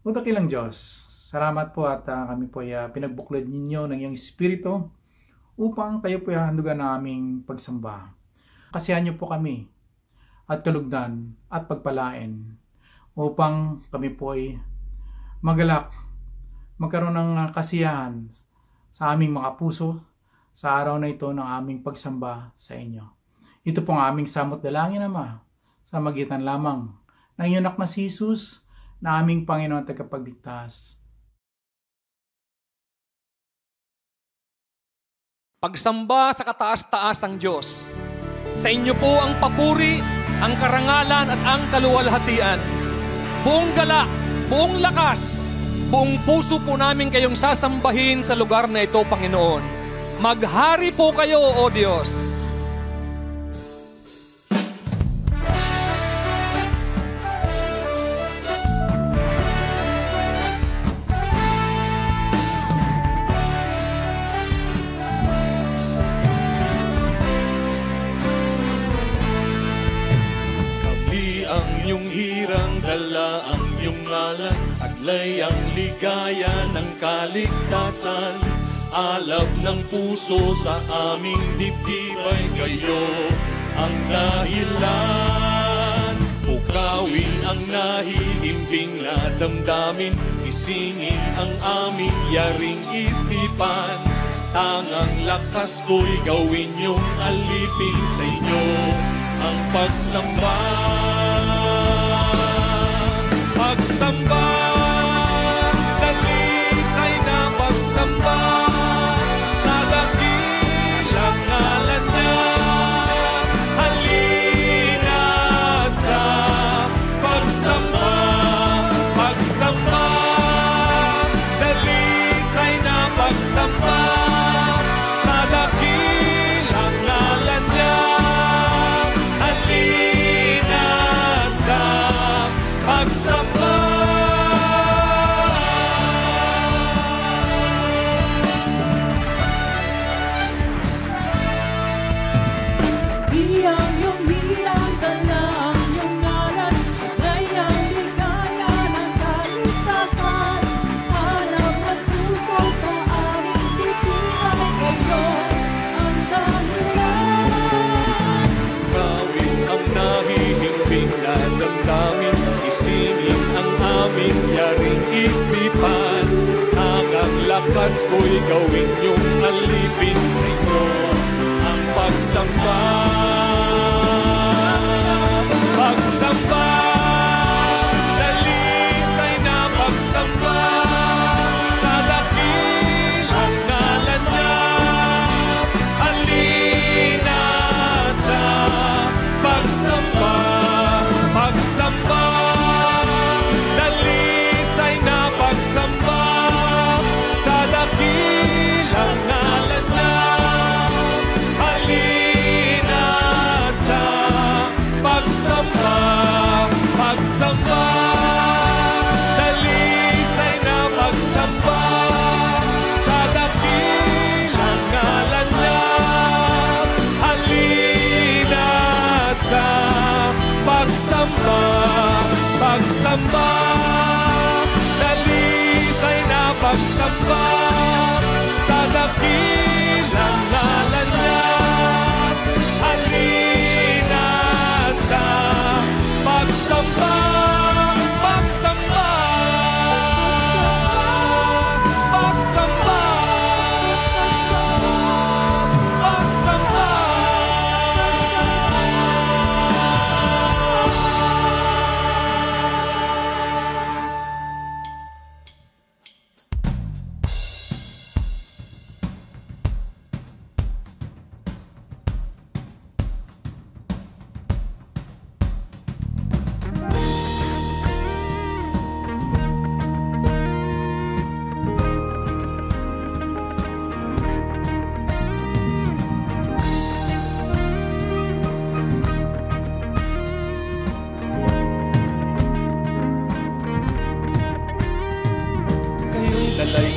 Dakilang Diyos, salamat po at kami po ay pinagbuklod ninyo ng iyong Espiritu upang kayo po ay handugan ng aming pagsamba. Kasihan niyo po kami at kalugdan at pagpalain upang kami po ay magalak, magkaroon ng kasiyahan sa aming mga puso sa araw na ito ng aming pagsamba sa inyo. Ito po ang aming samot dalangin, Ama, sa magitan lamang ng iyong anak na si Jesus, na aming Panginoon at tagapagligtas. Pagsamba sa kataas-taasang Diyos. Sa inyo po ang papuri, ang karangalan at ang kaluwalhatian. Buong gala, buong lakas, buong puso po namin kayong sasambahin sa lugar na ito, Panginoon. Maghari po kayo, O Diyos. Dala ang iyong ngalan, taglay ang ligaya ng kaligtasan. Alab ng puso sa aming dibdib ay kayo ang dahilan. Pukawin ang nahihimbing na damdamin, isingin ang aming yaring isipan. Tangang lakas ko'y gawin yung alipin sa inyo ang pagsamba. Pagsamba, dalisay na pagsamba sa dakilang ngalan niya. Halina sa pagsamba, pagsamba, dalisay na pagsamba sa dakilang ngalan niya. Halina sa pagsamba. Isipan, hanggang lakas ko'y gawin yung alipin sa inyo ang pagsamba. Pagsamba, dalisay na pagsamba sa dakilang ngalan niya. Halina sa pagsamba, pagsamba, pagsamba sa dakilang ngalan niya. Halina sa pagsamba, pagsamba, dalisay na pagsamba sa dakilang ngalan niya. Halina sa pagsamba, pagsamba, dalisay na pagsamba sa dakilang ngalan niya. Halina sa pagsamba, pagsamba, pagsamba, pagsamba.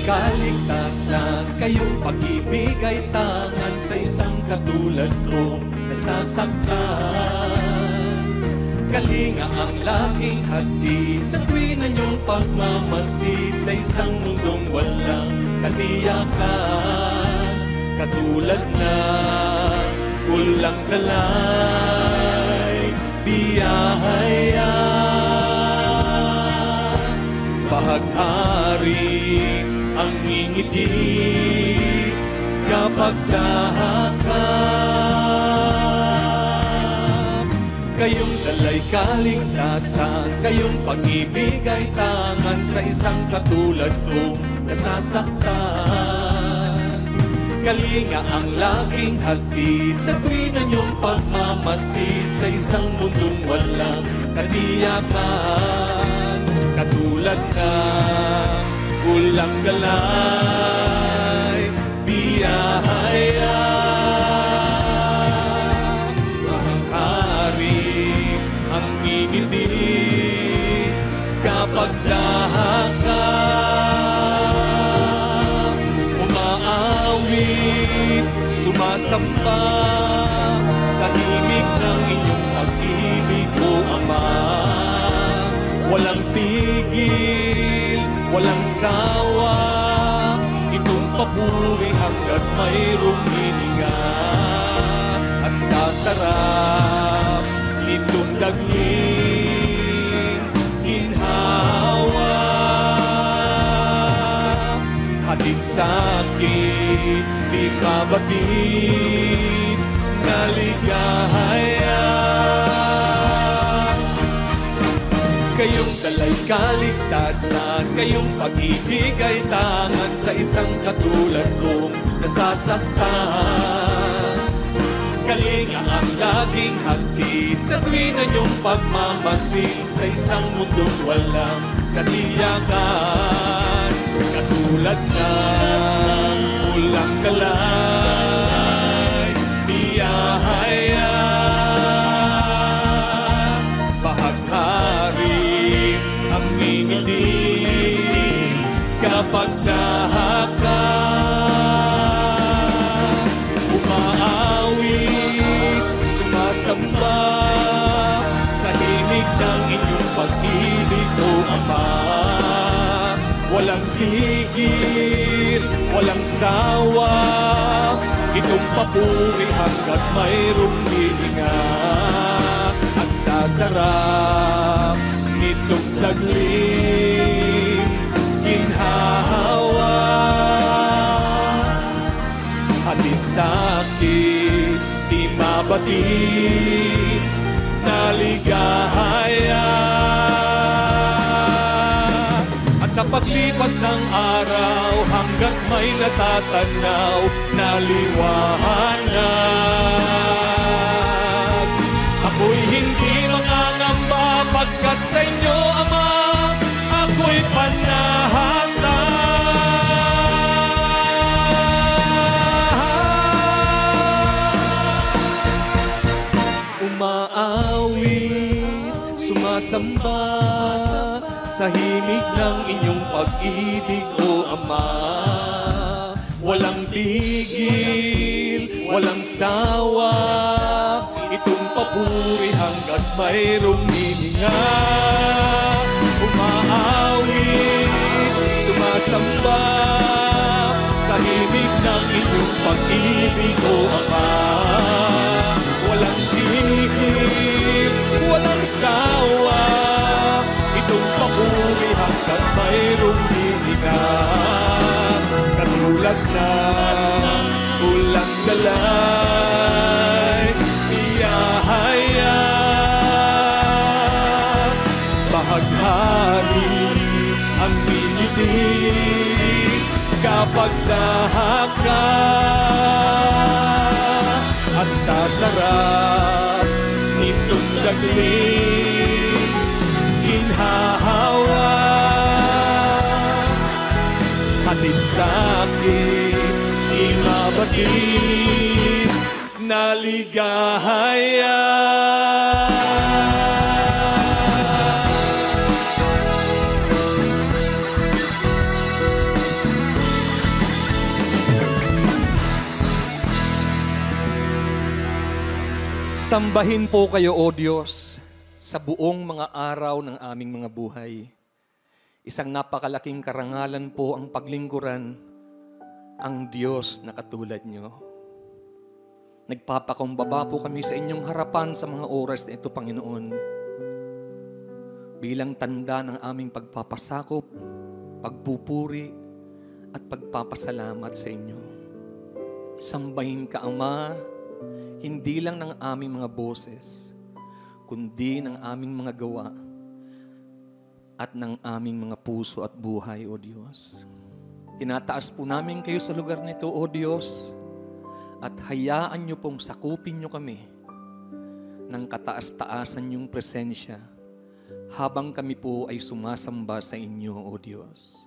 Kaligtasan, kayong pag-ibig ay tangan sa isang katulad kong nasasaktan. Kalinga ang laging hatid sa tuwin na niyong pagmamasid sa isang mundong walang katiyakan. Katulad na kulang dalay biyaya, bahaghari ang ngingiti kapag dahakap. Kayong dalay kaligtasan, kayong pag-ibig ay tangan sa isang katulad kong nasasaktan. Kalinga ang laging hatid sa tuwin na niyong pagmamasid sa isang mundong walang katiyakan. Katulad na ulang galay biyaya, bahaghari ang ngingiti kapag dahakap. Umaawit, sumasamba sa himig ng inyong pag-ibig, O Ama. Walang tigil, walang sawa, itong papuri hanggat mayroong hininga. At sa sarap nitong dagling ginhawa, hatid sa'kin di mabatid na ligaya. Kayong dalay kaligtasan, kayong pag-ibig ay tangan sa isang katulad kong nasasaktan. Kalinga ang laging hatid sa tuwin na niyong pagmamasid sa isang mundong walang katiyakan. Katulad ng ulang galay biyaya, bahaghari ang ngingiti kapag dahakap. Umaawit, sumasamba sa himig ng inyong pag-ibig, O Ama. Walang tigil, walang sawa, itong papuri hanggat mayroong hininga. At sa sarap nitong dagling ginhawa, hatid sa'kin di mabatid na ligaya. At sa paglipas ng araw, hanggat may natatanaw na liwanag, ako'y hindi mangangamba pagkat sa inyo, Ama, ako'y panahanda. Umaawit, sumasamba sa himig ng inyong pag-ibig, O Ama. Walang tigil, walang sawa, itong papuri hanggat mayroong hininga. Umaawit, sumasamba sa himig ng inyong pag-ibig, O Ama. Walang tigil, walang sawa, itong papuri hanggat mayroong hininga. Katulad ng ulang galay biyaya, bahaghari ang ngingiti kapag dahakap. At sa sarap nitong dagling ginhawa, hatid sa'kin di mabatid na ligaya. Sambahin po kayo, O Diyos, sa buong mga araw ng aming mga buhay. Isang napakalaking karangalan po ang paglingkuran ang Diyos na katulad nyo. Nagpapakumbaba po kami sa inyong harapan sa mga oras na ito, Panginoon. Bilang tanda ng aming pagpapasakop, pagpupuri, at pagpapasalamat sa inyo. Sambahin ka, Ama, hindi lang ng aming mga boses, kundi ng aming mga gawa at ng aming mga puso at buhay, O Diyos. Tinataas po namin kayo sa lugar nito, O Diyos, at hayaan niyo pong sakupin niyo kami ng kataas-taasan niyong presensya habang kami po ay sumasamba sa inyo, O Diyos.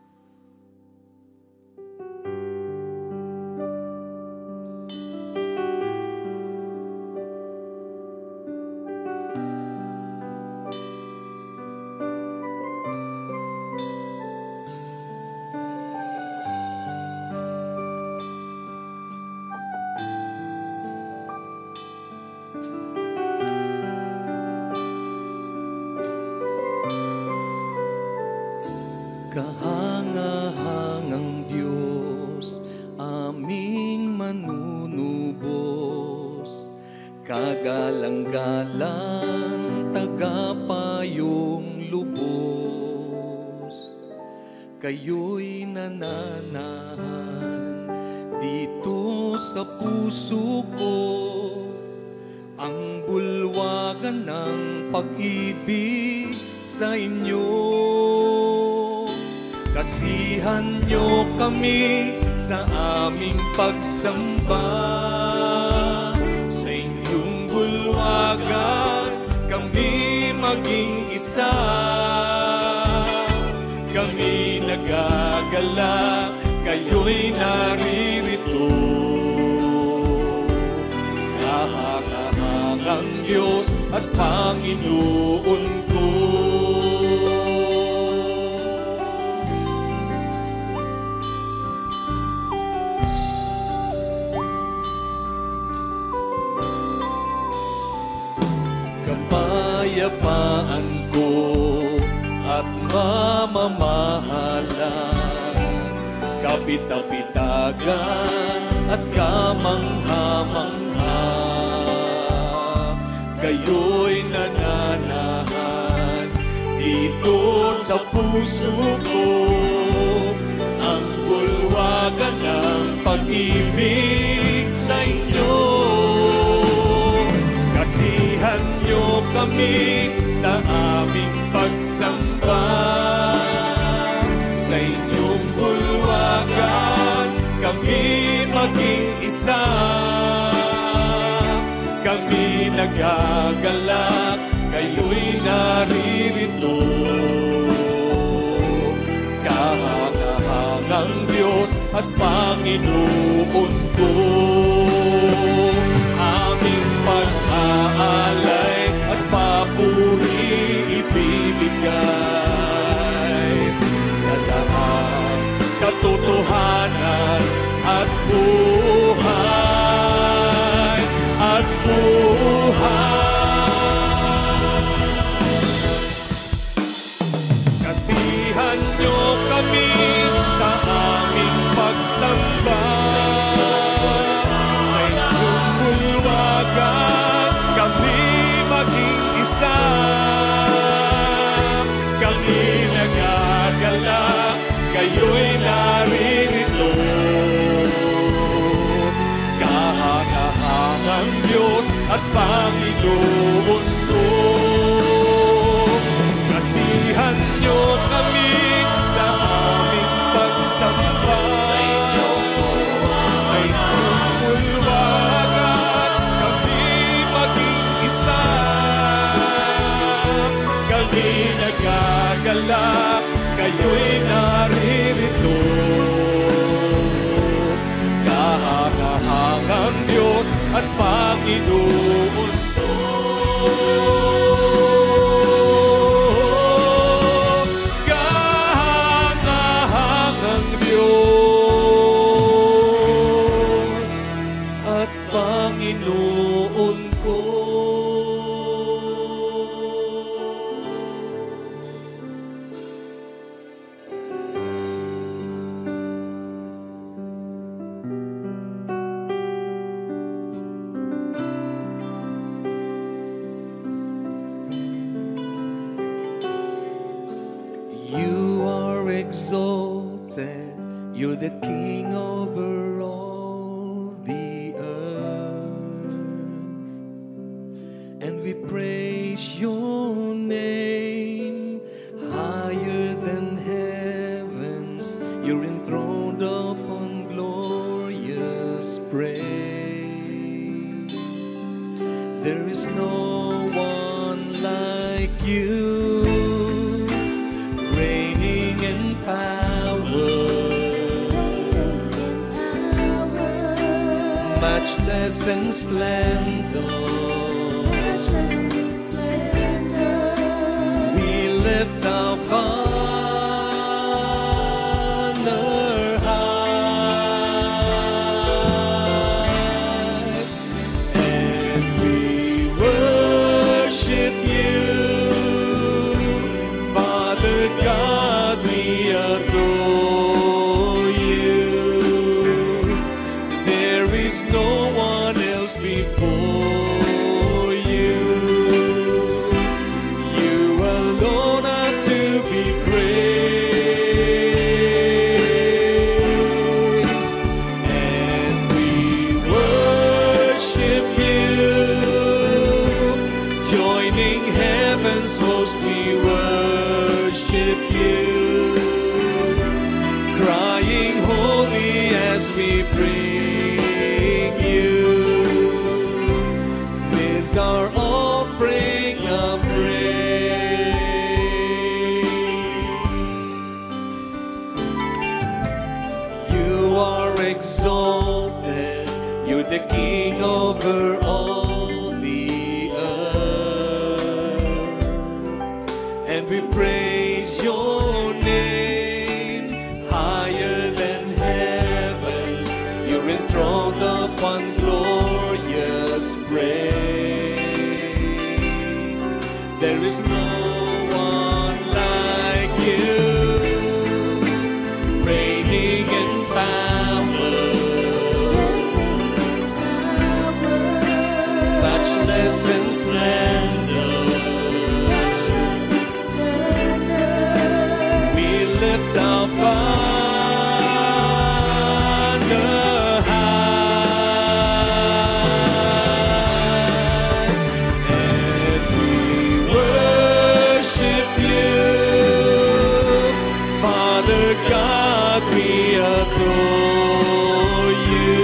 Kahangahangang Diyos, aming manunubos, kagalang-galang, tagapayong lubos. Kayo'y nananahan dito sa puso ko, ang bulwagan ng pag-ibig sa inyo. Kasihan niyo kami sa aming pagsamba, sa inyong bulwagan kami maging isa. Kami nagagalak, kayo'y naririto. Kahangahangang Diyos at Panginoon ko. Kapayapaan ko at mamamahalan, kapitapitagan at kamangha-mangha. Kayo'y nananahan dito sa puso ko, ang bulwagan ng pag-ibig sa inyo. Kasihan niyo kami sa aming pagsamba, sa inyong bulwagan kami maging isa. Kami nagagalak, kayo'y naririto. Kahangahangang Diyos at Panginoon ko, aming pag-aalay at papuri ibibigay sa lahat katotohanan at buhay at buhay. Kasihan niyo kami sa aming pagsamba, sa inyong bulwagan kami maging isa. Kami nagagalak, kayo'y naririto. Kahangahangang Diyos at Panginoon ko, kasihan niyo kami sa aming pagsamba, sa inyong bulwagan kami maging isa. Kami nagagalak, kayo'y naririto. Kahangahangang Diyos at Panginoon ko, kahangahangang Diyos at Panginoon ko. You are exalted, you're the King over all the earth, and we praise your name higher than heavens. You're enthroned upon glorious praise. There is no one like you, reigning in power, matchless in splendor. We lift our banner high, and we worship you, Father God. We adore you. There is no one else before you. You alone are to be praised, and we worship you. Joining heaven's host, we worship you, crying holy as we bring you this our offering of praise. You are exalted, you're the King over all the earth, and we praise your name higher than heavens. You're enthroned upon glorious praise. There is no one like you, reigning in power, matchless in splendor. We lift our banner high, and we worship you, Father God. We adore you.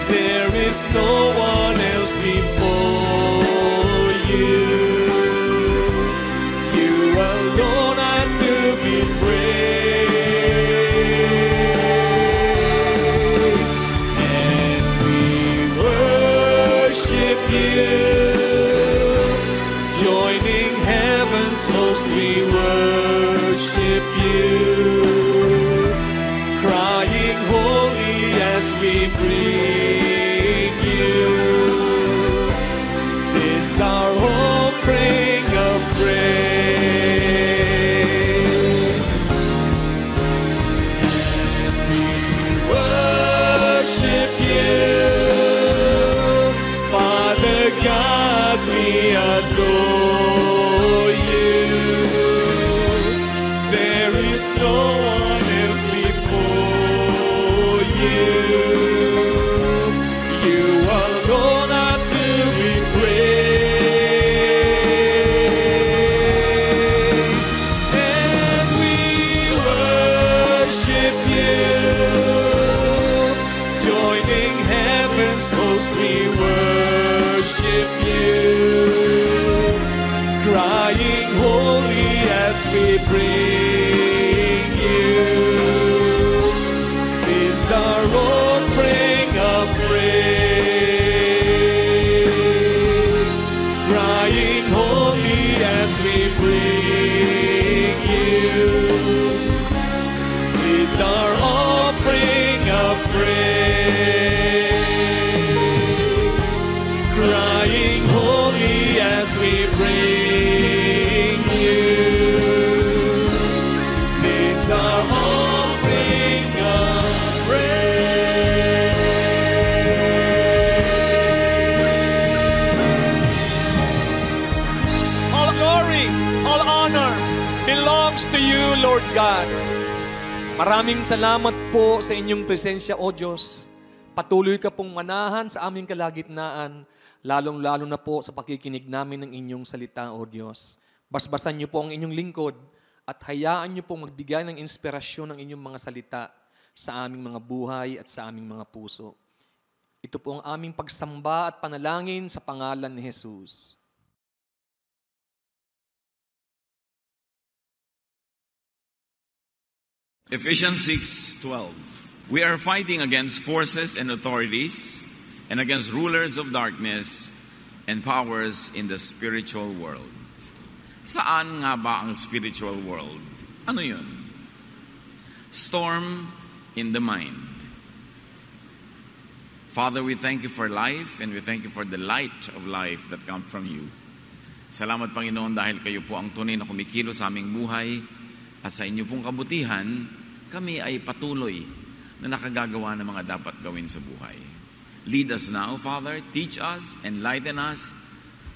There is no one else before you. You alone are to be praised, and we worship you. Joining heaven's host, we worship you, crying holy as we bring you this our offering of praise. And we worship you, Father God. We adore you. There is no one else before you. You alone are to be praised, and we worship you. Joining heaven's host, we worship you, crying holy as we bring you this our offering of praise, crying holy as we bring you this our offering of praise, crying holy as we bring you Lord God. Maraming salamat po sa inyong presensya, O Diyos. Patuloy ka pong manahan sa aming kalagitnaan, lalong-lalo na po sa pakikinig namin ng inyong salita, O Diyos. Basbasan niyo po ang inyong lingkod at hayaan niyo pong magbigay ng inspirasyon ng inyong mga salita sa aming mga buhay at sa aming mga puso. Ito po ang aming pagsamba at panalangin sa pangalan ni Jesus. Ephesians 6:12. We are fighting against forces and authorities and against rulers of darkness and powers in the spiritual world. Saan nga ba ang spiritual world? Ano yun? Storm in the mind. Father, we thank you for life and we thank you for the light of life that comes from you. Salamat, Panginoon, dahil kayo po ang tunay na kumikilos sa aming buhay at sa inyo pong kabutihan, kami ay patuloy na nakagagawa ng mga dapat gawin sa buhay. Lead us now, Father. Teach us, enlighten us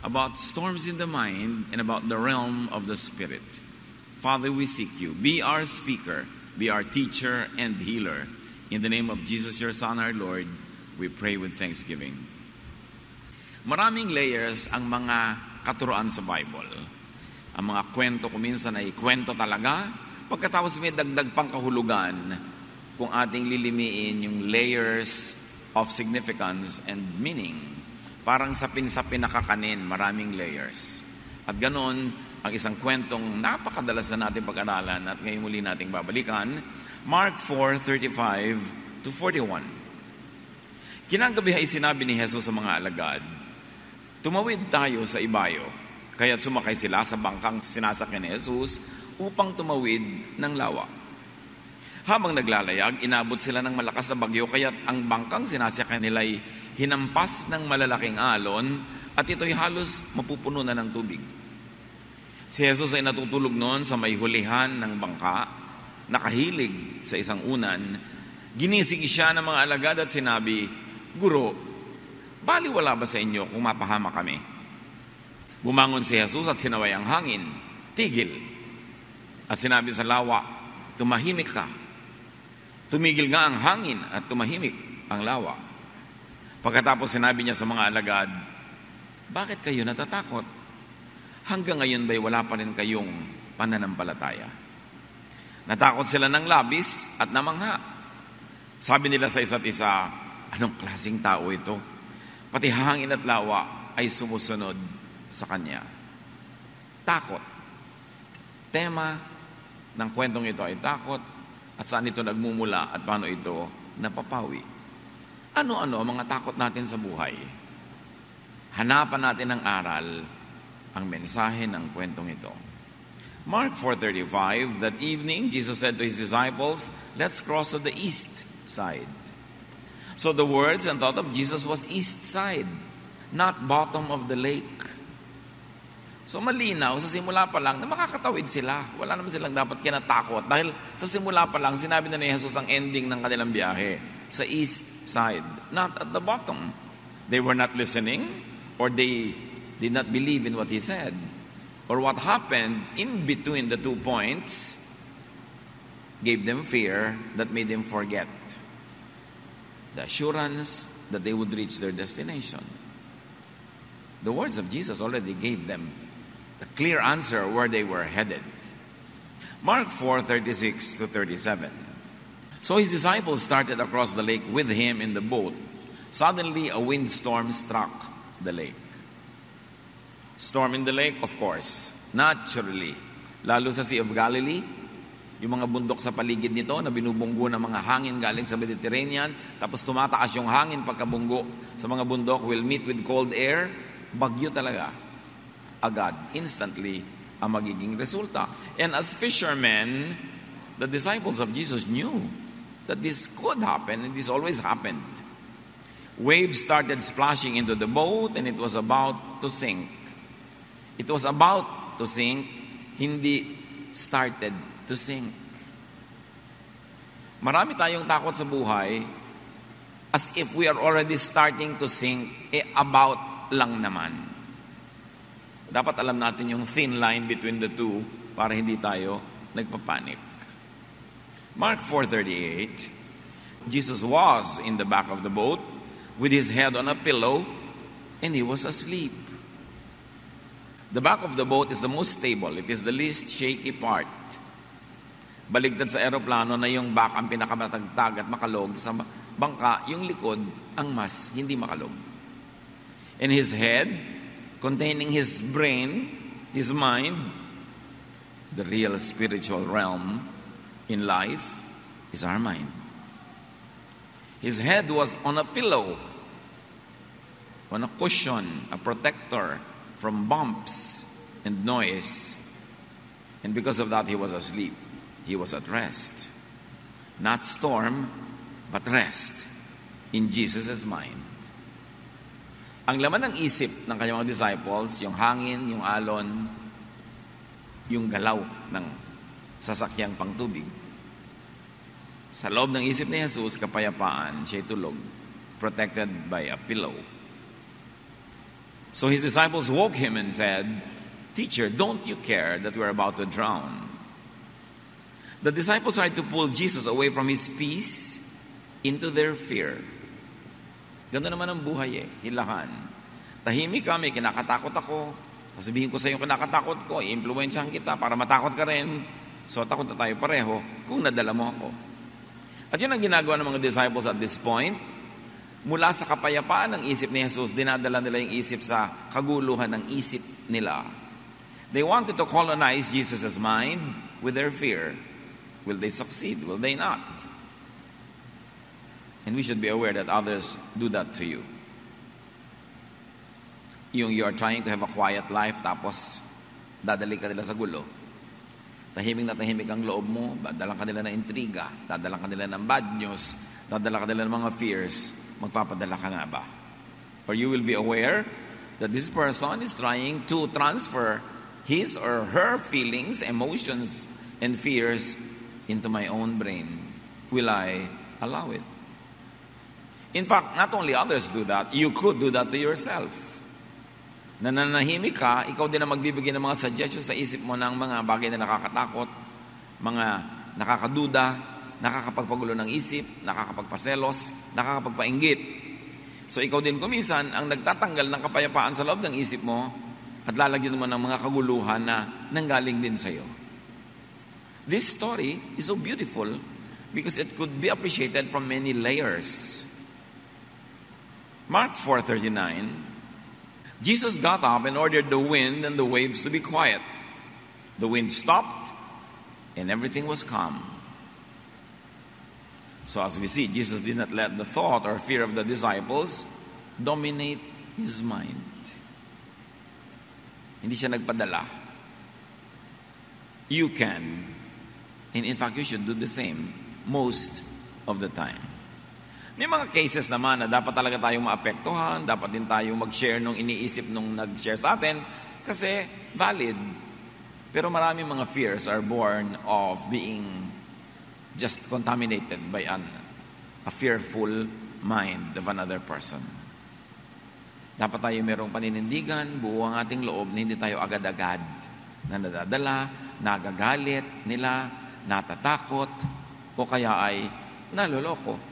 about storms in the mind and about the realm of the Spirit. Father, we seek you. Be our speaker, be our teacher and healer. In the name of Jesus, your Son, our Lord, we pray with thanksgiving. Maraming layers ang mga katuruan sa Bible. Ang mga kwento kuminsan ay kwento talaga, pagkatapos may dagdag pang kahulugan kung ating lilimiin yung layers of significance and meaning. Parang sapin-sapin na kakanin, maraming layers. At ganon, ang isang kwentong napakadalas na natin pag-aralan at ngayon muli nating babalikan, Mark 4:35-41. Kinagabi ay sinabi ni Jesus sa mga alagad, tumawid tayo sa ibayo, kaya't sumakay sila sa bangkang sinasakyan ni Jesus upang tumawid ng lawa. Habang naglalayag, inabot sila ng malakas na bagyo, kaya't ang bangkang sinasakyan nila'y hinampas ng malalaking alon at ito'y halos mapupuno na ng tubig. Si Jesus ay natutulog noon sa may hulihan ng bangka, nakahilig sa isang unan. Ginising siya ng mga alagad at sinabi, Guro, baliwala ba sa inyo kung mapahama kami? Bumangon si Jesus at sinaway ang hangin, tigil. At sinabi sa lawa, tumahimik ka. Tumigil nga ang hangin at tumahimik ang lawa. Pagkatapos sinabi niya sa mga alagad, bakit kayo natatakot? Hanggang ngayon ba'y wala pa rin kayong pananampalataya? Natakot sila ng labis at namangha. Sabi nila sa isa't isa, anong klaseng tao ito? Pati hangin at lawa ay sumusunod sa kanya. Takot. Tema ng kwentong ito ay takot at saan ito nagmumula at paano ito napapawi. Ano-ano ang mga takot natin sa buhay? Hanapan natin ng aral ang mensahe ng kwentong ito. Mark 4:35, that evening, Jesus said to his disciples, let's cross to the east side. So the words and thought of Jesus was east side, not bottom of the lake. So malinaw, sa simula pa lang, na makakatawid sila. Wala naman silang dapat kinatakot. Dahil sa simula pa lang, sinabi na ni Jesus ang ending ng kanilang biyahe sa east side, not at the bottom. They were not listening, or they did not believe in what he said, or what happened in between the 2 points gave them fear that made them forget the assurance that they would reach their destination. The words of Jesus already gave them the clear answer where they were headed. Mark 4:36-37. So his disciples started across the lake with him in the boat. Suddenly, a windstorm struck the lake. Storm in the lake, of course, naturally. Lalo sa Sea of Galilee, yung mga bundok sa paligid nito na binubunggo ng mga hangin galing sa Mediterranean, tapos tumataas yung hangin pagkabunggo sa mga bundok, will meet with cold air, bagyo talaga. Agad, instantly, ang magiging resulta. And as fishermen, the disciples of Jesus knew that this could happen, and this always happened. Waves started splashing into the boat, and it was about to sink. It was about to sink, hindi started to sink. Marami tayong takot sa buhay as if we are already starting to sink, about lang naman. Dapat alam natin yung thin line between the two para hindi tayo nagpapanik. Mark 4:38, Jesus was in the back of the boat with his head on a pillow and he was asleep. The back of the boat is the most stable. It is the least shaky part. Baligtad sa eroplano na yung back ang pinakamatagtag at makalog, sa bangka, yung likod ang mas hindi makalog. And his head, containing his brain, his mind, the real spiritual realm in life is our mind. His head was on a pillow, on a cushion, a protector from bumps and noise. And because of that, he was asleep. He was at rest. Not storm, but rest in Jesus' mind. Ang laman ng isip ng kanyang mga disciples, yung hangin, yung alon, yung galaw ng sasakyang pangtubig. Sa loob ng isip ni Jesus, kapayapaan, siya'y tulog, protected by a pillow. So his disciples woke him and said, "Teacher, don't you care that we're about to drown?" The disciples tried to pull Jesus away from his peace into their fear. Ganda naman ang buhay hilahan. Tahimik kami, kinakatakot ako. Sabihin ko sa iyo, kinakatakot ko, i-influensyahan kita para matakot ka rin. So takot na tayo pareho kung nadala mo ako. At yun ang ginagawa ng mga disciples at this point. Mula sa kapayapaan ng isip ni Jesus, dinadala nila yung isip sa kaguluhan ng isip nila. They wanted to colonize Jesus' mind with their fear. Will they succeed? Will they not? And we should be aware that others do that to you. Yung you are trying to have a quiet life, tapos dadali ka nila sa gulo. Tahimik na tahimik ang loob mo, dadalang ka nila ng intriga, dadalang ka nila ng bad news, dadalang ka nila ng mga fears, magpapadala ka nga ba? Or you will be aware that this person is trying to transfer his or her feelings, emotions, and fears into my own brain. Will I allow it? In fact, not only others do that, you could do that to yourself. Nananahimik ka, ikaw din ang magbibigay ng mga suggestions sa isip mo ng mga bagay na nakakatakot, mga nakakaduda, nakakapagpagulo ng isip, nakakapagpaselos, nakakapagpainggit. So ikaw din kumisan ang nagtatanggal ng kapayapaan sa loob ng isip mo at lalagyan mo ng mga kaguluhan na nanggaling din sa iyo. This story is so beautiful because it could be appreciated from many layers. Mark 4:39, Jesus got up and ordered the wind and the waves to be quiet. The wind stopped and everything was calm. So as we see, Jesus did not let the thought or fear of the disciples dominate his mind. Hindi siya nagpadala. You can, and in fact, you should do the same most of the time. May mga cases naman na dapat talaga tayong maapektuhan, dapat din tayong mag-share nung iniisip nung nag-share sa atin kasi valid. Pero maraming mga fears are born of being just contaminated by a fearful mind of another person. Dapat tayo merong paninindigan, buo ang ating loob na hindi tayo agad-agad na nadadala, nagagalit nila, natatakot, o kaya ay naloloko.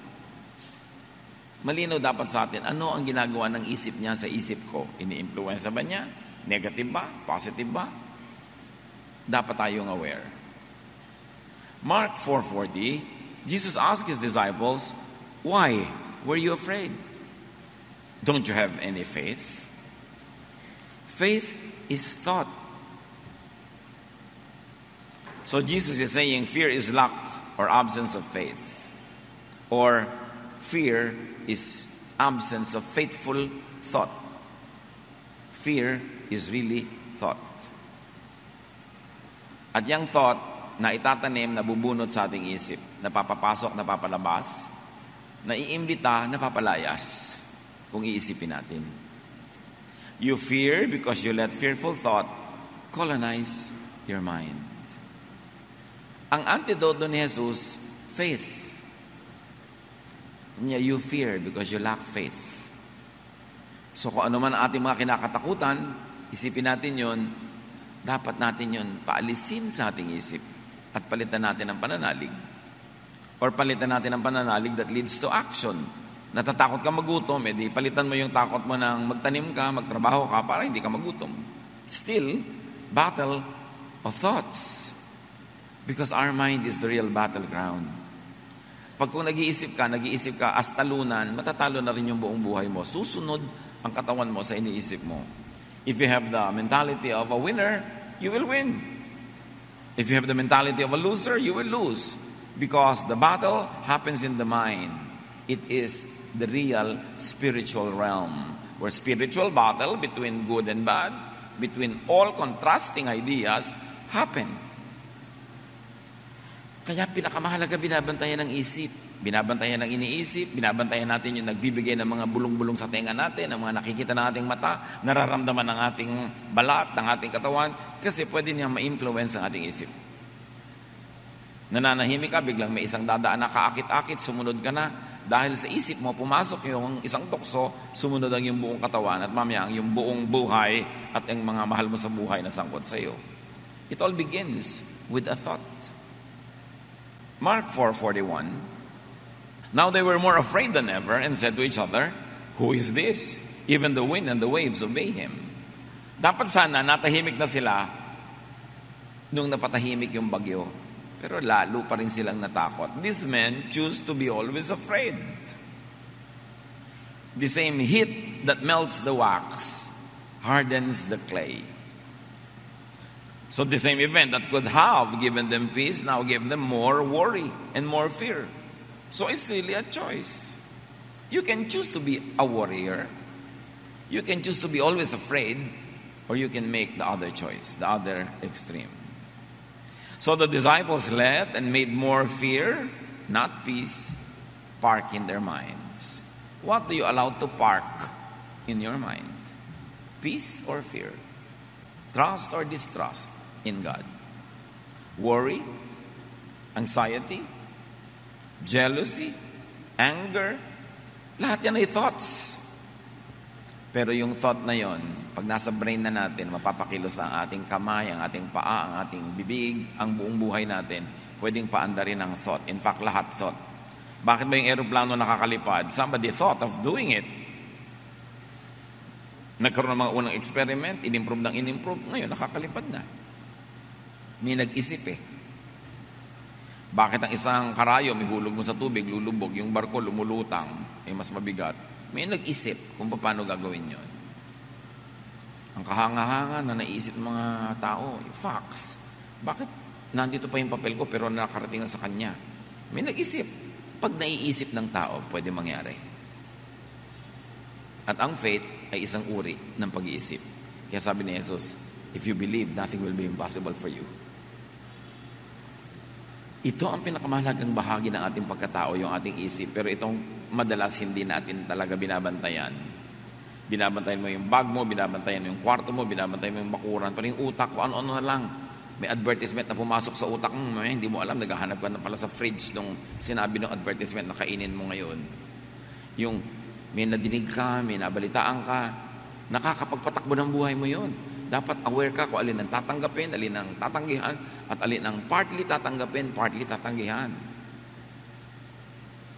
Malinaw dapat sa atin, ano ang ginagawa ng isip niya sa isip ko? Ini-influence ba niya? Negative ba? Positive ba? Dapat tayong aware. Mark 4:40, Jesus asked his disciples, "Why were you afraid? Don't you have any faith?" Faith is thought. So Jesus is saying fear is lack or absence of faith. Or fear is absence of faithful thought. Fear is really thought. At yung thought na itatanim, nabubunot sa ating isip, napapapasok, napapalabas, naiimbita, napapalayas, kung iisipin natin. You fear because you let fearful thought colonize your mind. Ang antidote ni Jesus, faith. Sabi niya, you fear because you lack faith. So kung ano man ang ating mga kinakatakutan, isipin natin yon, dapat natin yon paalisin sa ating isip at palitan natin ang pananalig Or palitan natin ang pananalig that leads to action. Natatakot ka magutom, edi palitan mo yung takot mo ng magtanim ka, magtrabaho ka para hindi ka magutom. Still, battle of thoughts. Because our mind is the real battleground. Pag kung nag-iisip ka as talunan, matatalo na rin yung buong buhay mo. Susunod ang katawan mo sa iniisip mo. If you have the mentality of a winner, you will win. If you have the mentality of a loser, you will lose. Because the battle happens in the mind. It is the real spiritual realm, where spiritual battle between good and bad, between all contrasting ideas, happen. Kaya pinakamahalaga binabantayan ng isip. Binabantayan ng iniisip, binabantayan natin yung nagbibigay ng mga bulong-bulong sa tenga natin, ng mga nakikita ng ating mata, nararamdaman ng ating balat, ng ating katawan, kasi pwede niyang ma-influence ang ating isip. Nananahimik ka, biglang may isang dadaan na kaakit-akit, sumunod ka na. Dahil sa isip mo, pumasok yung isang tukso, sumunod ang yung buong katawan, at mamaya ang yung buong buhay at ang mga mahal mo sa buhay na sangkot sa iyo. It all begins with a thought. Mark 4:41. Now they were more afraid than ever and said to each other, "Who is this? Even the wind and the waves obey him." Dapat sana natahimik na sila nung napatahimik yung bagyo. Pero lalo pa rin silang natakot. These men choose to be always afraid. The same heat that melts the wax hardens the clay. So the same event that could have given them peace now gave them more worry and more fear. So it's really a choice. You can choose to be a warrior. You can choose to be always afraid. Or you can make the other choice, the other extreme. So the disciples let and made more fear, not peace, park in their minds. What do you allow to park in your mind? Peace or fear? Trust or distrust in God? Worry? Anxiety? Jealousy? Anger? Lahat yan ay thoughts. Pero yung thought na yon, pag nasa brain na natin, mapapakilos ang ating kamay, ang ating paa, ang ating bibig, ang buong buhay natin, pwedeng paandarin ang thought. In fact, lahat thought. Bakit ba yung aeroplano nakakalipad? Somebody thought of doing it. Nagkaroon ng mga unang experiment, in-improve, ngayon nakakalipad na. May nag-isip Bakit ang isang karayom ihulog mo sa tubig, lulubog, yung barko lumulutang, mas mabigat? May nag-isip kung paano gagawin yon. Ang kahanga-hanga na naisip ng mga tao, facts. Bakit nandito pa yung papel ko pero nakarating na sa kanya? May nag-isip. Pag naiisip ng tao, pwede mangyari. At ang faith ay isang uri ng pag-iisip. Kaya sabi ni Jesus, if you believe, nothing will be impossible for you. Ito ang pinakamahalagang bahagi ng ating pagkatao, yung ating isip. Pero itong madalas hindi natin talaga binabantayan. Binabantayan mo yung bag mo, binabantayan mo yung kwarto mo, binabantayan mo yung bakuran. Pero yung utak ko, ano-ano na lang. May advertisement na pumasok sa utak mo, hindi mo alam, naghahanap ka na pala sa fridge nung sinabi ng advertisement na kainin mo ngayon. Yung may nadinig ka, may nabalitaan ka, nakakapagpatakbo ng buhay mo yun. Dapat aware ka kung alin ang tatanggapin, alin ang tatanggihan, at alin ang partly tatanggapin, partly tatanggihan.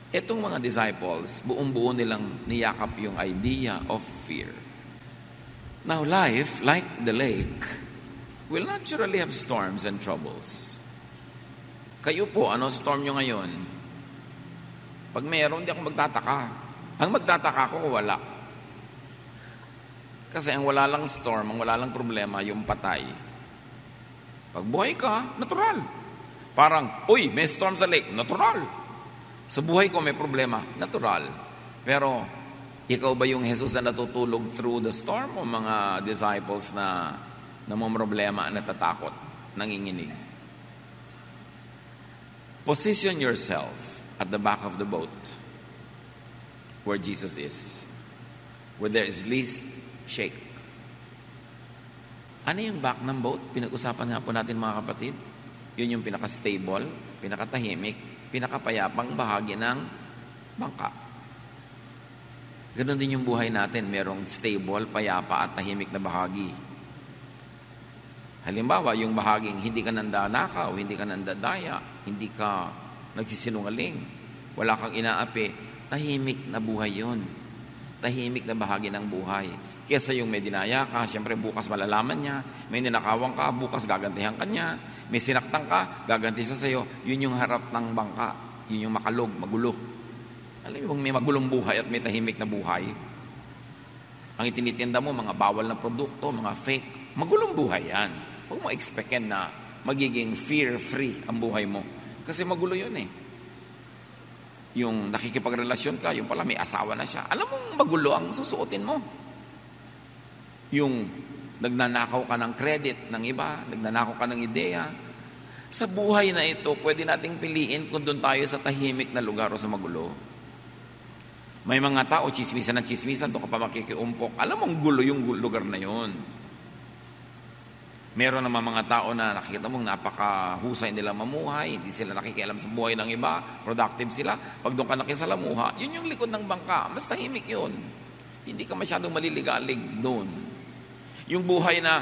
Itong mga disciples, buong-buo nilang niyakap yung idea of fear. Now, life, like the lake, will naturally have storms and troubles. Kayo po, storm nyo ngayon? Pag mayroon, di ako magtataka. Ang magtataka ko, wala. Kasi ang wala lang storm, ang wala lang problema, yung patay. Pag buhay ka, natural. Parang, uy, may storm sa lake, natural. Sa buhay ko may problema, natural. Pero, ikaw ba yung Jesus na natutulog through the storm o mga disciples na may problema, natatakot, nanginginig? Position yourself at the back of the boat where Jesus is, where there is least shake. Ano yung back ng boat? Pinag-usapan nga po natin mga kapatid. Yun yung pinaka-stable, pinaka-tahimik, pinakapayapang bahagi ng bangka. Ganon din yung buhay natin. Merong stable, payapa at tahimik na bahagi. Halimbawa, yung bahaging hindi ka nandanakaw, hindi ka nandadaya, hindi ka nagsisinungaling, wala kang inaapi, tahimik na buhay yon. Tahimik na bahagi ng buhay. Kesa yung may dinaya ka, siyempre bukas malalaman niya, may ninakawang ka, bukas gagantihan ka niya, may sinaktan ka, gaganti siya sa'yo. Yun yung harap ng bangka, yun yung makalog, magulo. Alam mo, may magulong buhay at may tahimik na buhay. Ang itinitinda mo, mga bawal na produkto, mga fake, magulong buhay yan. Huwag mo expectin na magiging fear-free ang buhay mo. Kasi magulo yun eh. Yung nakikipagrelasyon ka, yung pala may asawa na siya. Alam mong magulo ang susuotin mo. Yung nagnanakaw ka ng credit ng iba, nagnanakaw ka ng ideya. Sa buhay na ito, pwede nating piliin kung doon tayo sa tahimik na lugar o sa magulo. May mga tao, chismisan ng chismisan, doon ka pa makikiumpok. Alam mong gulo yung lugar na yon. Meron naman mga tao na nakikita mong napakahusay nila mamuhay, hindi sila nakikialam sa buhay ng iba, productive sila. Pag doon ka nakisalamuha, yun yung likod ng bangka. Mas tahimik yun. Hindi ka masyadong maliligalig doon. Yung buhay na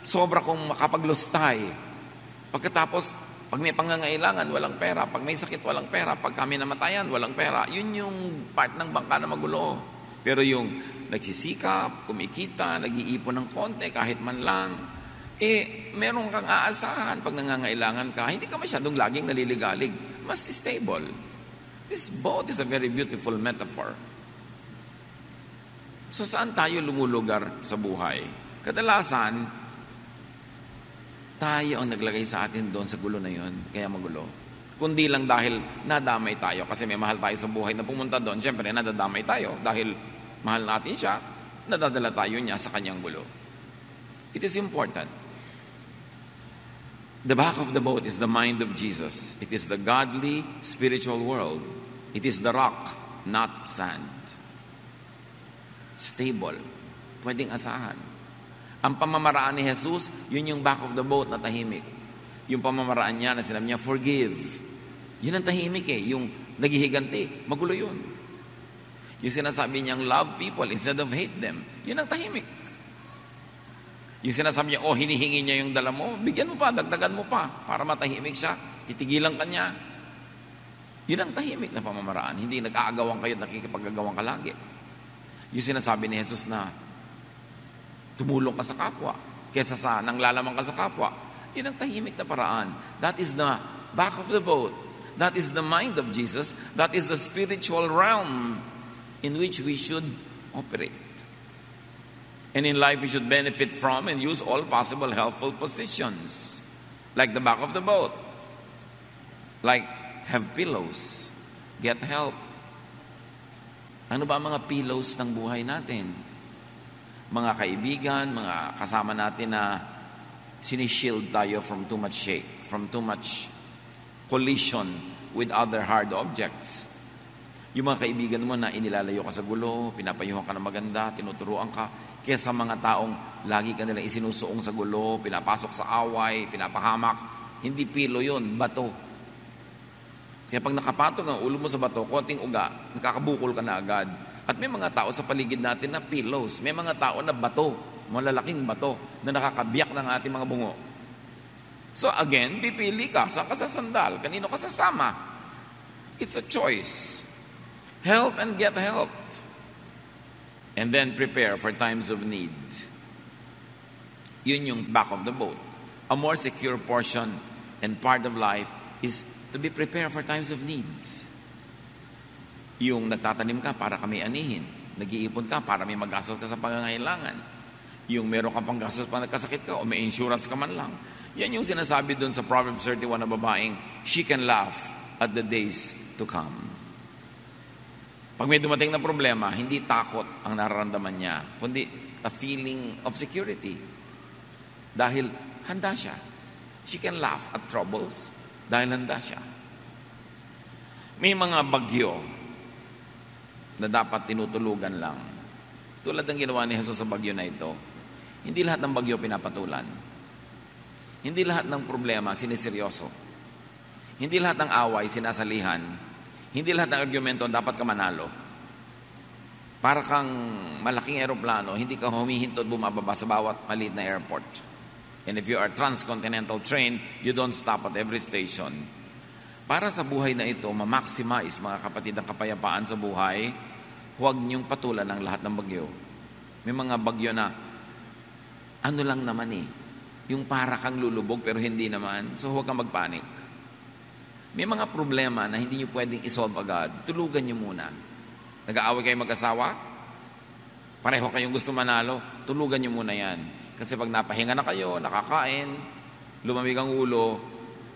sobra kong makapaglustay. Pagkatapos, pag may pangangailangan, walang pera. Pag may sakit, walang pera. Pag kami namatayan, walang pera. Yun yung part ng bangka na magulo. Pero yung nagsisikap, kumikita, nag-iipon ng konti, kahit man lang, meron kang aasahan pag nangangailangan ka. Hindi ka masyadong laging naliligalig. Mas stable. This boat is a very beautiful metaphor. So saan tayo lumulugar sa buhay? Kadalasan, tayo ang naglagay sa atin doon sa gulo na yun, kaya magulo. Kundi lang dahil nadamay tayo, kasi may mahal tayo sa buhay na pumunta doon, siyempre nadadamay tayo dahil mahal natin siya, nadadala tayo niya sa kanyang gulo. It is important. The back of the boat is the mind of Jesus. It is the godly, spiritual world. It is the rock, not sand. Stable. Pwedeng asahan. Ang pamamaraan ni Jesus, yun yung back of the boat na tahimik. Yung pamamaraan niya na sinabi niya, forgive. Yun ang tahimik eh. Yung naghihiganti, magulo yun. Yung sinasabi niyang love people instead of hate them, yun ang tahimik. Yung sinasabi niya, hinihingi niya yung dala mo, bigyan mo pa, dagdagan mo pa, para matahimik siya, titigilan ka niya. Yun ang tahimik na pamamaraan. Hindi nag-aagawan kayo at nakikipag-agawan ka lagi. Yung sinasabi ni Jesus na, tumulong ka sa kapwa, kesa sa nanglalamang ka sa kapwa. Yun ang tahimik na paraan. That is the back of the boat. That is the mind of Jesus. That is the spiritual realm in which we should operate. And in life, we should benefit from and use all possible helpful positions. Like the back of the boat. Like, have pillows. Get help. Ano ba ang mga pillows ng buhay natin? Mga kaibigan, mga kasama natin na sinishield tayo from too much shake, from too much collision with other hard objects. Yung mga kaibigan mo na inilalayo ka sa gulo, pinapayuhan ka na maganda, tinuturuan ka, kesa mga taong lagi ka nilang isinusuong sa gulo, pinapasok sa away, pinapahamak. Hindi pilo yun, bato. Kaya pag nakapatong ang ulo mo sa bato, konting uga, nakakabukol ka na agad. At may mga tao sa paligid natin na pillows. May mga tao na bato, malalaking bato, na nakakabiyak ng ating mga bungo. So again, pipili ka. Saan ka sasandal? Kanino ka sasama? It's a choice. Help and get helped. And then prepare for times of need. Yun yung back of the boat. A more secure portion and part of life is to be prepared for times of needs. Yung nagtatanim ka para ka may anihin. Nag-iipon ka para may magastos ka sa pangangailangan. Yung meron ka pang gastos pa nagkasakit ka o may insurance ka man lang. Yan yung sinasabi dun sa Proverbs 31 na babaeng, she can laugh at the days to come. Pag may dumating na problema, hindi takot ang nararamdaman niya, kundi a feeling of security. Dahil handa siya. She can laugh at troubles dahil handa siya. May mga bagyo na dapat tinutulugan lang. Tulad ng ginawa ni Jesus sa bagyo na ito, hindi lahat ng bagyo pinapatulan. Hindi lahat ng problema siniseryoso. Hindi lahat ng away sinasalihan. Hindi lahat ng argumento dapat ka manalo. Para kang malaking eroplano, hindi ka humihinto at bumababa sa bawat maliit na airport. And if you are transcontinental train, you don't stop at every station. para sa buhay na ito, ma-maximize, mga kapatid, ang kapayapaan sa buhay, huwag niyong patulan ang lahat ng bagyo. May mga bagyo na, ano lang naman yung para kang lulubog pero hindi naman, so huwag kang magpanik. May mga problema na hindi niyo pwedeng isolve agad, tulugan niyo muna. Nag-aaway kayo mag-asawa? Pareho kayong gusto manalo, tulugan niyo muna yan. Kasi pag napahinga na kayo, nakakain, lumamig ang ulo,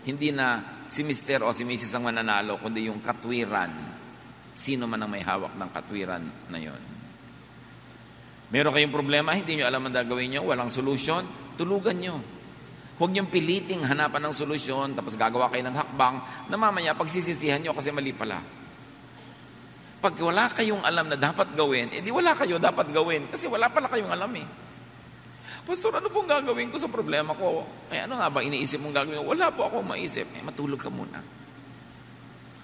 hindi na si Mr. o si Mrs. ang mananalo, kundi yung katwiran. Sino man ang may hawak ng katwiran na yon. Meron kayong problema, hindi nyo alam ang gagawin nyo, walang solusyon, tulugan nyo. Huwag niyong piliting hanapan ng solusyon, tapos gagawa kayo ng hakbang, na mamaya pagsisisihan nyo kasi mali pala. Pag wala kayong alam na dapat gawin, edi wala kayo dapat gawin, kasi wala pala kayong alam Pastor, ano pong gagawin ko sa problema ko? Ano nga ba iniisip mong gagawin? Wala po ako maisip. Matulog ka muna.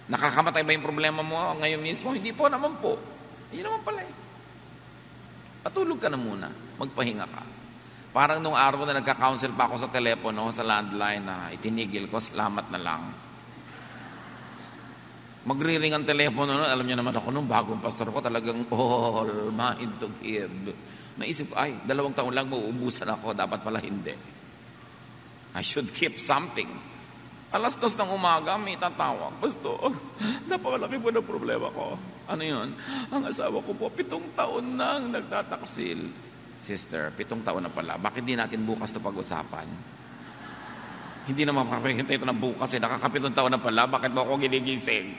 Nakakamatay ba yung problema mo ngayon mismo? Hindi po naman po. Yun naman pala Matulog ka na muna. Magpahinga ka. Parang nung araw na nagka-counsel pa ako sa telepono, sa landline na itinigil ko, salamat na lang. Magriring ang telepono, alam niyo naman ako nung bagong pastor ko, talagang all mind to give. Naisip ko, 2 taon lang mauubusan ako, dapat pala hindi. I should keep something. 2:00 ng umaga, may tatawag, Pastor, napakalaki po ng problema ko. Ano yun? Ang asawa ko po, 7 taon nang nagtataksil. Sister, 7 taon na pala, bakit di natin bukas na pag-usapan? Hindi naman makapagintay ito ng bukas nakaka-7 taon na pala, bakit mo ako ginigising?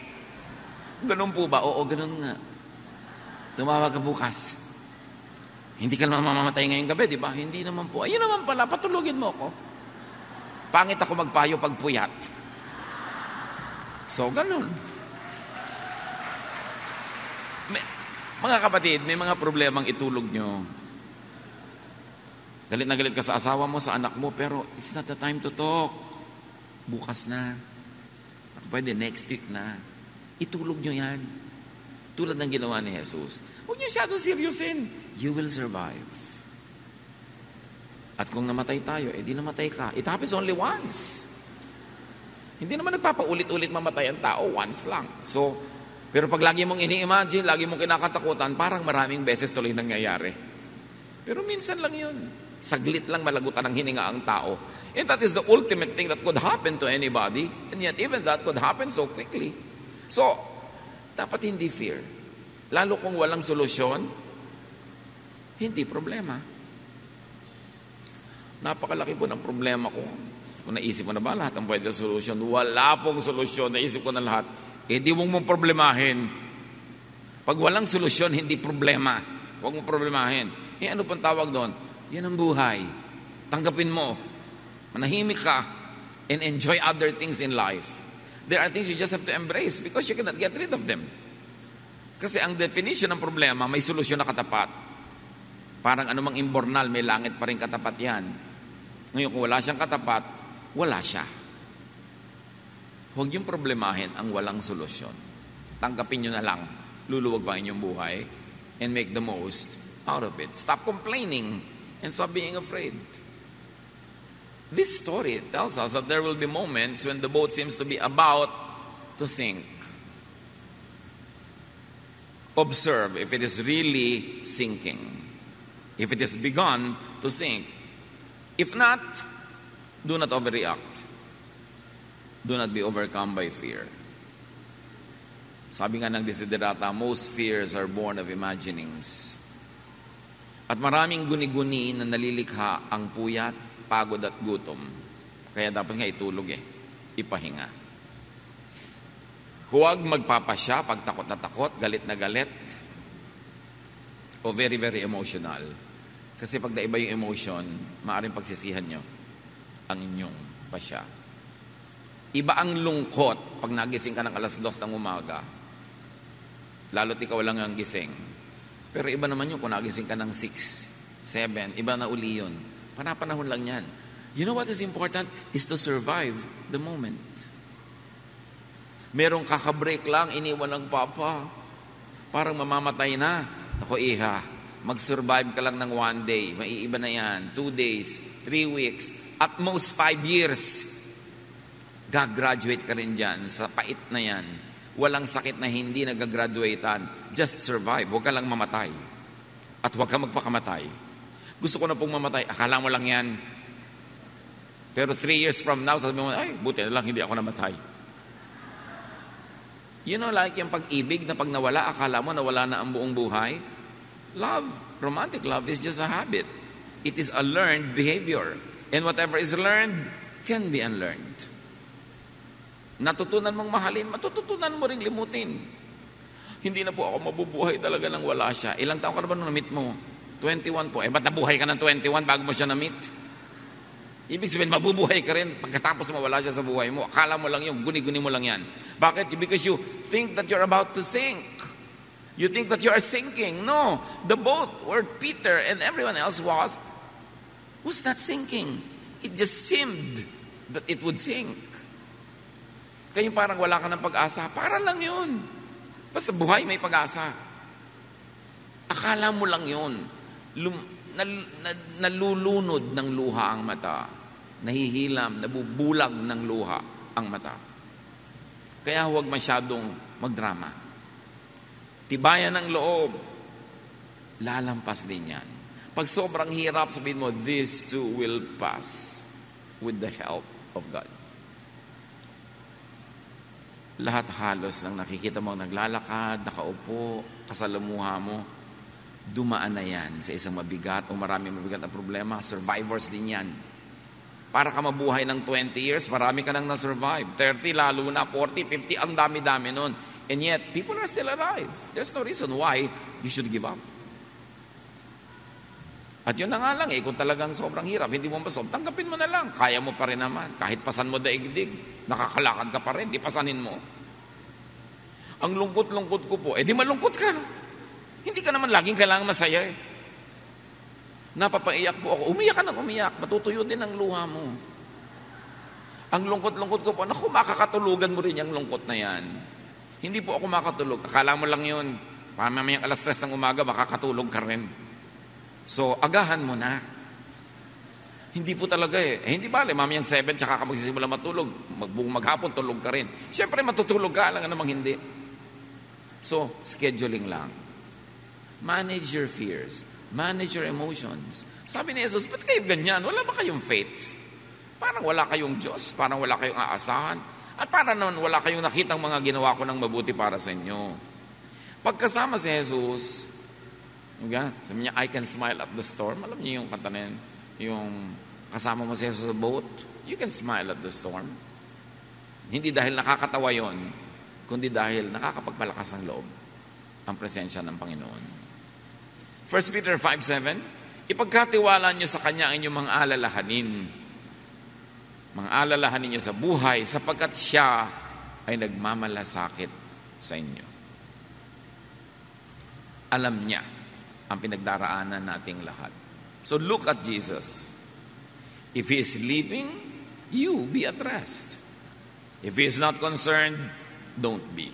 Ganun po ba? Oo, ganun nga. Tumawag ka bukas. Hindi ka naman mamamatay ngayong gabi, di ba? Hindi naman po. Ayun naman pala, patulugin mo ko. Pangit ako magpayo pag puyat. So, ganun. Mga kapatid, may mga problemang itulog nyo. Galit na galit ka sa asawa mo, sa anak mo, pero it's not the time to talk. Bukas na. Pwede next week na. Itulog nyo yan. Tulad ng ginawa ni Jesus. Huwag nyo siyado seryosin. You will survive. At kung namatay tayo, di namatay ka. It happens only once. Hindi naman nagpapaulit-ulit mamatay ang tao, once lang. So, pero pag lagi mong ini-imagine, lagi mong kinakatakutan, parang maraming beses tuloy nangyayari. Pero minsan lang yun. Saglit lang malagutan ng hininga ang tao. And that is the ultimate thing that could happen to anybody. And yet even that could happen so quickly. So, dapat hindi fear. Lalo kung walang solusyon, hindi problema. Napakalaki po ng problema ko. Kung naisip mo na ba lahat ang pwede solusyon? Wala pong solusyon. Naisip ko na lahat. Di mong problemahin. Pag walang solusyon, hindi problema. Huwag mong problemahin. Ano pang tawag doon? Yan ang buhay. Tanggapin mo. Manahimik ka and enjoy other things in life. There are things you just have to embrace because you cannot get rid of them. Kasi ang definition ng problema, may solusyon na katapat. Parang anumang imbornal, may langit pa rin katapat yan. Ngayon, kung wala siyang katapat, wala siya. Huwag yung problemahin ang walang solusyon. Tanggapin nyo na lang, luluwag pa inyong buhay, and make the most out of it. Stop complaining and stop being afraid. This story tells us that there will be moments when the boat seems to be about to sink. Observe if it is really sinking. If it has begun to sink. If not, do not overreact. Do not be overcome by fear. Sabi nga ng Desiderata, most fears are born of imaginings. At maraming guni-guni na nalilikha ang puyat, pagod at gutom. Kaya dapat nga itulog ipahinga. Huwag magpapasya pag takot na takot, galit na galit, o very, very emotional. Kasi pag naiba yung emotion, maaaring pagsisihan nyo ang inyong pasya. Iba ang lungkot pag nagising ka ng 2:00 ng umaga. Lalo't ikaw lang ang gising. Pero iba naman yun kung nagising ka ng 6, 7, iba na uli yun. Panapanahon lang yan. You know what is important? Is to survive the moment. Merong kakabreak lang, iniwan ng papa. Parang mamamatay na. Ako, iha, mag-survive ka lang ng 1 day. Maiiba na yan. 2 days, 3 weeks, at most 5 years. Gagraduate ka rin dyan sa pait na yan. Walang sakit na hindi nagagraduatean. Just survive. Huwag ka lang mamatay. At huwag ka magpakamatay. Gusto ko na pong mamatay. Akala mo lang yan. Pero 3 years from now, sabi mo, ay, buti na lang hindi ako namatay. You know, like yung pag-ibig na pag nawala, akala mo nawala na ang buong buhay. Love, romantic love is just a habit. It is a learned behavior. And whatever is learned can be unlearned. Natutunan mong mahalin, matututunan mo ring limutin. Hindi na po ako mabubuhay talaga nang wala siya. Ilang taon ka na ba nung na-meet mo? 21 po. Ba't nabuhay ka ng 21 bago mo siya na-meet? Ibig sabihin, mabubuhay ka rin pagkatapos mawala siya sa buhay mo. Akala mo lang yun, guni-guni mo lang yan. Bakit? Because you think that you're about to sink. You think that you are sinking. No, the boat where Peter and everyone else was not sinking. It just seemed that it would sink. Kaya parang wala ka ng pag-asa. Para lang yun. Basta buhay may pag-asa. Akala mo lang yun. Nalulunod ng luha ang mata. Nahihilam, nabubulag ng luha ang mata. Kaya huwag masyadong magdrama. Tibayan ng loob. Lalampas din yan. Pag sobrang hirap, sabihin mo, this too will pass with the help of God. Lahat halos ng nakikita mo naglalakad, nakaupo, kasalamuha mo, dumaan na yan sa isang mabigat o maraming mabigat na problema. Survivors din yan. Para ka mabuhay ng 20 years, marami ka nang na-survive. 30 lalo na, 40, 50, ang dami-dami nun. And yet, people are still alive. There's no reason why you should give up. At yun na nga lang kung talagang sobrang hirap, hindi mo masolve, tanggapin mo na lang. Kaya mo pa rin naman. Kahit pasan mo daigdig, nakakalakad ka pa rin, di pasanin mo. Ang lungkot-lungkot ko po, di malungkot ka. Hindi ka naman laging kailangan masaya eh. Napapaiyak po ako, umiyak ka ng umiyak, matutuyo din ang luha mo. Ang lungkot-lungkot ko po, naku, makakatulugan mo rin yung lungkot na yan. Hindi po ako makatulog, akala mo lang yun. Mamayang alas 3 ng umaga, makakatulog ka rin. So, agahan mo na. Hindi po talaga eh. Hindi bale, mamayang 7, tsaka ka magsisimula matulog. Maghapon, tulog ka rin. Siyempre, matutulog ka, alam nga namang hindi. So, scheduling lang. Manage your fears. Manage your emotions. Sabi ni Jesus, ba't kayo ganyan? Wala ba kayong faith? Parang wala kayong Diyos. Parang wala kayong aasahan. At parang naman wala kayong nakitang mga ginawa ko ng mabuti para sa inyo. Pagkasama si Jesus, sabi niya, I can smile at the storm. Alam niyo yung kanta na yun? Yung kasama mo siya sa boat, you can smile at the storm. Hindi dahil nakakatawa yon, kundi dahil nakakapagpalakas ng loob ang presensya ng Panginoon. 1 Peter 5:7, ipagkatiwala niyo sa Kanya ang inyong mga alalahanin. Mga alalahanin niyo sa buhay sapagkat Siya ay nagmamalasakit sa inyo. Alam niya ang pinagdaraanan nating lahat. So look at Jesus. If He is sleeping, you be at rest. If He is not concerned, don't be.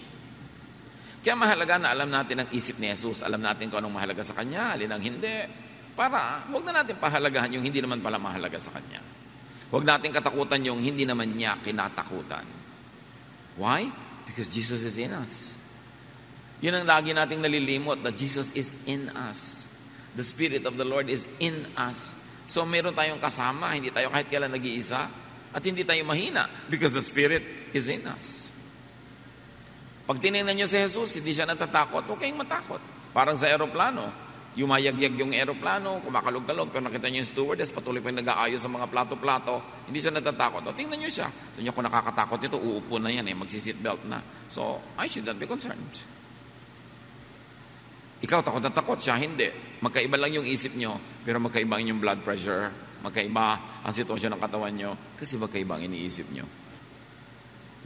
Kaya mahalaga na alam natin ang isip ni Jesus. Alam natin kung anong mahalaga sa Kanya, alin ang hindi. Para huwag na natin pahalagahan yung hindi naman pala mahalaga sa Kanya. Huwag natin katakutan yung hindi naman niya kinatakutan. Why? Because Jesus is in us. Yun ang lagi nating nalilimot, that Jesus is in us. The Spirit of the Lord is in us. So meron tayong kasama, hindi tayo kahit kailan nag-iisa, at hindi tayo mahina because the Spirit is in us. Pag tinignan nyo si Jesus, hindi siya natatakot, huwag kayong matakot. Parang sa aeroplano, yumayagyag yung aeroplano, kumakalog-kalog, pero nakita nyo yung stewardess, patuloy pa yung nag-aayos ng mga plato-plato, hindi siya natatakot. O tingnan nyo siya. So nyo, kung nakakatakot ito, uupo na yan, magsi-seatbelt na. So I should not be concerned. Ikaw takot na takot, siya hindi. Magkaiba lang yung isip nyo, pero magkaiba ang inyong blood pressure, magkaiba ang sitwasyon ng katawan nyo, kasi magkaiba ang iniisip nyo.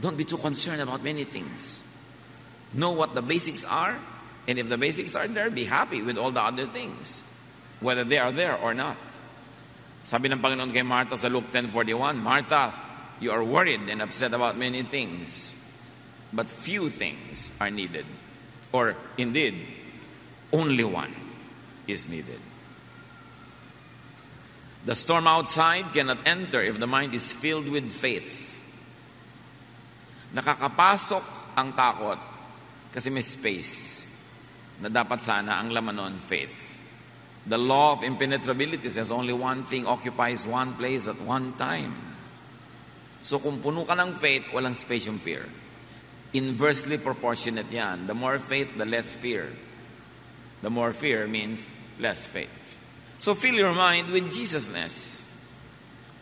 Don't be too concerned about many things. Know what the basics are, and if the basics are there, be happy with all the other things, whether they are there or not. Sabi ng Panginoon kay Martha sa Luke 10:41, Martha, you are worried and upset about many things, but few things are needed. Or indeed, only one is needed. The storm outside cannot enter if the mind is filled with faith. nakakapasok ang takot kasi may space na dapat sana ang laman nun, faith. The law of impenetrability says only one thing occupies one place at one time. So kung puno ka ng faith, walang space yung fear. Inversely proportionate yan. The more faith, the less fear. The more fear means less faith. So fill your mind with Jesusness,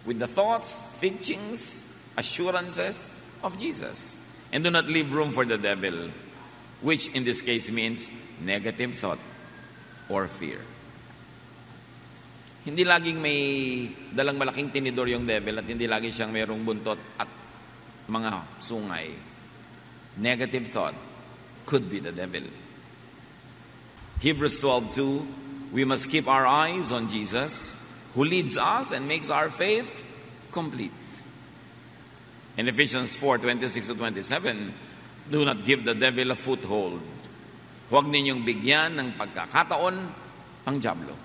with the thoughts, teachings, assurances of Jesus. And do not leave room for the devil, which in this case means negative thought or fear. Hindi laging may dalang malaking tinidor yung devil at hindi lagi siyang mayroong buntot at mga sungay. Negative thought could be the devil. Hebrews 12:2, we must keep our eyes on Jesus, who leads us and makes our faith complete. In Ephesians 4:26-27, do not give the devil a foothold. Huwag ninyong bigyan ng pagkakataon ang diablo.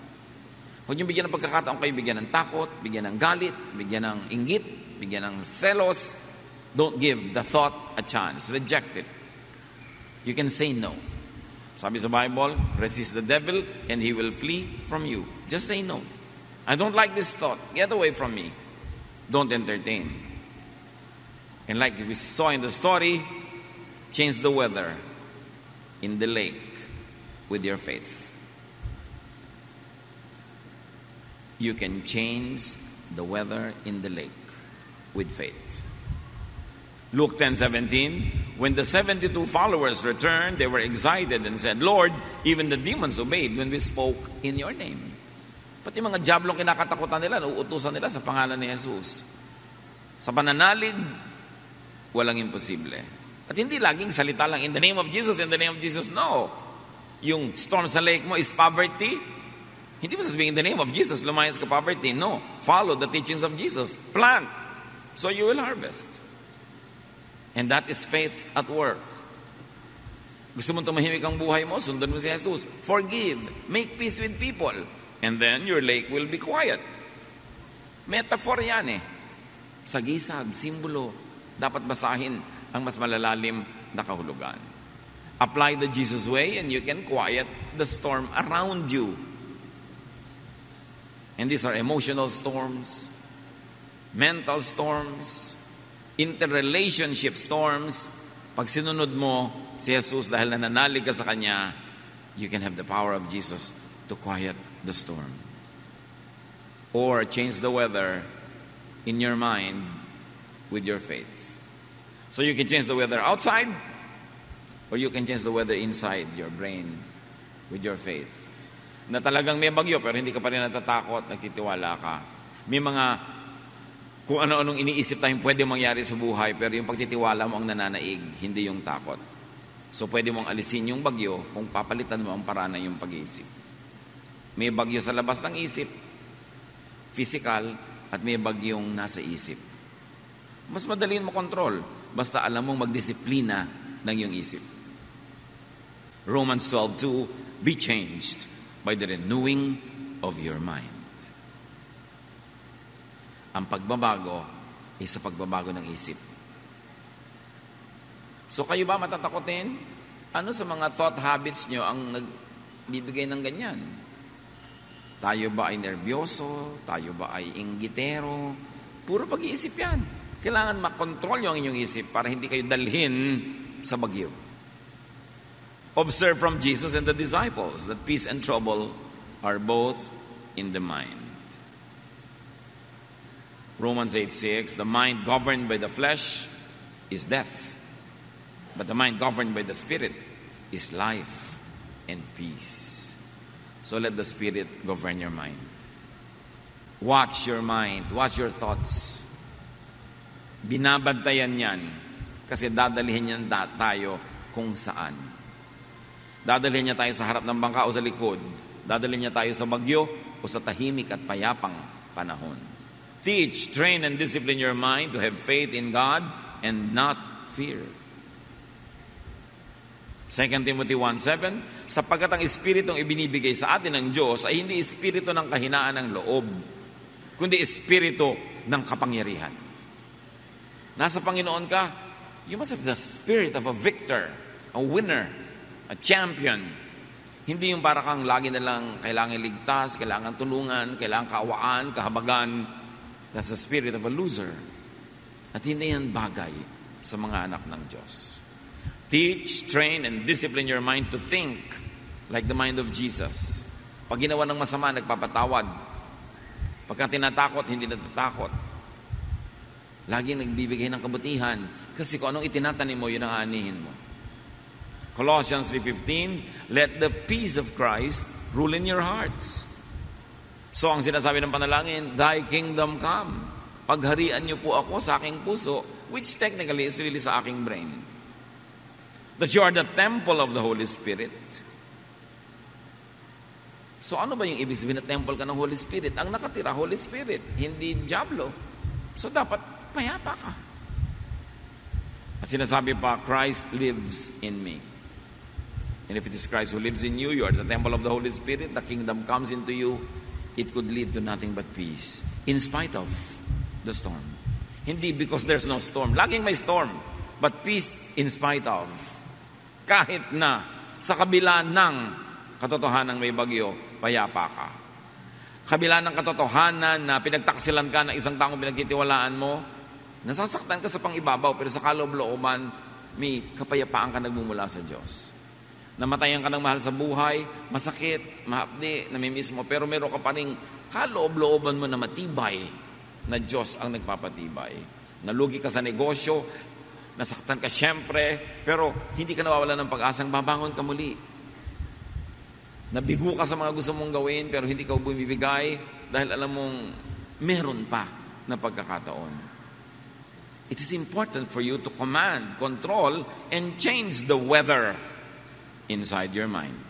Huwag niyong bigyan ng pagkakataon kayo bigyan ng takot, bigyan ng galit, bigyan ng inggit, bigyan ng selos. Don't give the thought a chance. Reject it. You can say no. Sabi sa Bible, resist the devil and he will flee from you. Just say no. I don't like this thought. Get away from me. Don't entertain. And like we saw in the story, change the weather in the lake with your faith. You can change the weather in the lake with faith. Luke 10:17, when the 72 followers returned, they were excited and said, Lord, even the demons obeyed when we spoke in your name. Pati mga diablong kinakatakutan nila, nauutusan nila sa pangalan ni Jesus. Sa pananalig, walang imposible. At hindi laging salita lang, in the name of Jesus, in the name of Jesus. No. Yung storm sa lake mo is poverty. Hindi mo sasabihin, in the name of Jesus, lumayas ka poverty. No. Follow the teachings of Jesus. Plant, so you will harvest. And that is faith at work. Gusto mong tumahimik ang buhay mo, sundan mo si Jesus. Forgive. Make peace with people. And then your lake will be quiet. Metaphor yan eh. Sagisag, simbolo. Dapat basahin ang mas malalalim na kahulugan. Apply the Jesus way and you can quiet the storm around you. And these are emotional storms, mental storms, interrelationship storms. Pag sinunod mo si Jesus dahil nananalig ka sa Kanya, you can have the power of Jesus to quiet the storm. Or change the weather in your mind with your faith. So you can change the weather outside, or you can change the weather inside your brain with your faith. Na talagang may bagyo pero hindi ka pa rin natatakot, nagtitiwala ka. May mga kung ano-anong iniisip tayong pwede mangyari sa buhay, pero yung pagtitiwala mo ang nananaig, hindi yung takot. So pwede mong alisin yung bagyo kung papalitan mo ang paraan ng yung pag-iisip. May bagyo sa labas ng isip, physical, at may bagyong nasa isip. Mas madaling mo kontrol, basta alam mong magdisiplina ng yung isip. Romans 12:2, be changed by the renewing of your mind. Ang pagbabago ay sa pagbabago ng isip. So kayo ba matatakotin? Ano sa mga thought habits nyo ang nagbibigay ng ganyan? Tayo ba ay nervyoso? Tayo ba ay inggitero? Puro pag-iisip yan. Kailangan makontrol yung inyong isip para hindi kayo dalhin sa bagyo. Observe from Jesus and the disciples that peace and trouble are both in the mind. Romans 8:6, the mind governed by the flesh is death, but the mind governed by the Spirit is life and peace. So let the Spirit govern your mind. Watch your mind, watch your thoughts. Binabantayan yan kasi dadalhin yan tayo kung saan. Dadalhin niya tayo sa harap ng bangka o sa likod. Dadalhin niya tayo sa bagyo o sa tahimik at payapang panahon. Teach, train, and discipline your mind to have faith in God and not fear. 2 Timothy 1:7, sapagkat ang Espiritong ibinibigay sa atin ng Diyos ay hindi Espiritu ng kahinaan ng loob, kundi Espiritu ng kapangyarihan. Nasa Panginoon ka, You must have the spirit of a victor, a winner, a champion. Hindi yung para kang lagi na lang kailangan ligtas, kailangan tulungan, kailangan kaawaan, kahabagan. That's the spirit of a loser. At hindi yan bagay sa mga anak ng Diyos. Teach, train, and discipline your mind to think like the mind of Jesus. Pag ginawa ng masama, nagpapatawad. Pagka tinatakot, hindi natatakot. Laging nagbibigay ng kabutihan. Kasi kung anong itinatanim mo, yun ang aanihin mo. Colossians 3:15, let the peace of Christ rule in your hearts. So ang sinasabi ng panalangin, thy kingdom come. Pagharian niyo po ako sa aking puso, which technically is really sa aking brain. That you are the temple of the Holy Spirit. So ano ba yung ibig sabihin na temple ka ng Holy Spirit? Ang nakatira, Holy Spirit, hindi Diablo. So dapat payapa ka. At sinasabi pa, Christ lives in me. And if it is Christ who lives in you, you are the temple of the Holy Spirit, the kingdom comes into you, it could lead to nothing but peace. In spite of the storm. Hindi because there's no storm. Laging may storm. But peace in spite of. Kahit na sa kabila ng katotohanan may bagyo, payapa ka. Kabila ng katotohanan na pinagtaksilan ka ng isang taong pinagtitiwalaan mo, nasasaktan ka sa pangibabaw, pero sa kaloob-looban, may kapayapaan ka nagmumula sa Diyos. Namatayan ka ng mahal sa buhay, masakit, mahapdi, namimiss mo, pero meron ka pa rin kaloob-looban mo na matibay na Diyos ang nagpapatibay. Nalugi ka sa negosyo, nasaktan ka syempre, pero hindi ka nawawala ng pag-asang babangon ka muli. Nabigo ka sa mga gusto mong gawin, pero hindi ka bumibigay dahil alam mong meron pa na pagkakataon. It is important for you to command, control, and change the weather inside your mind.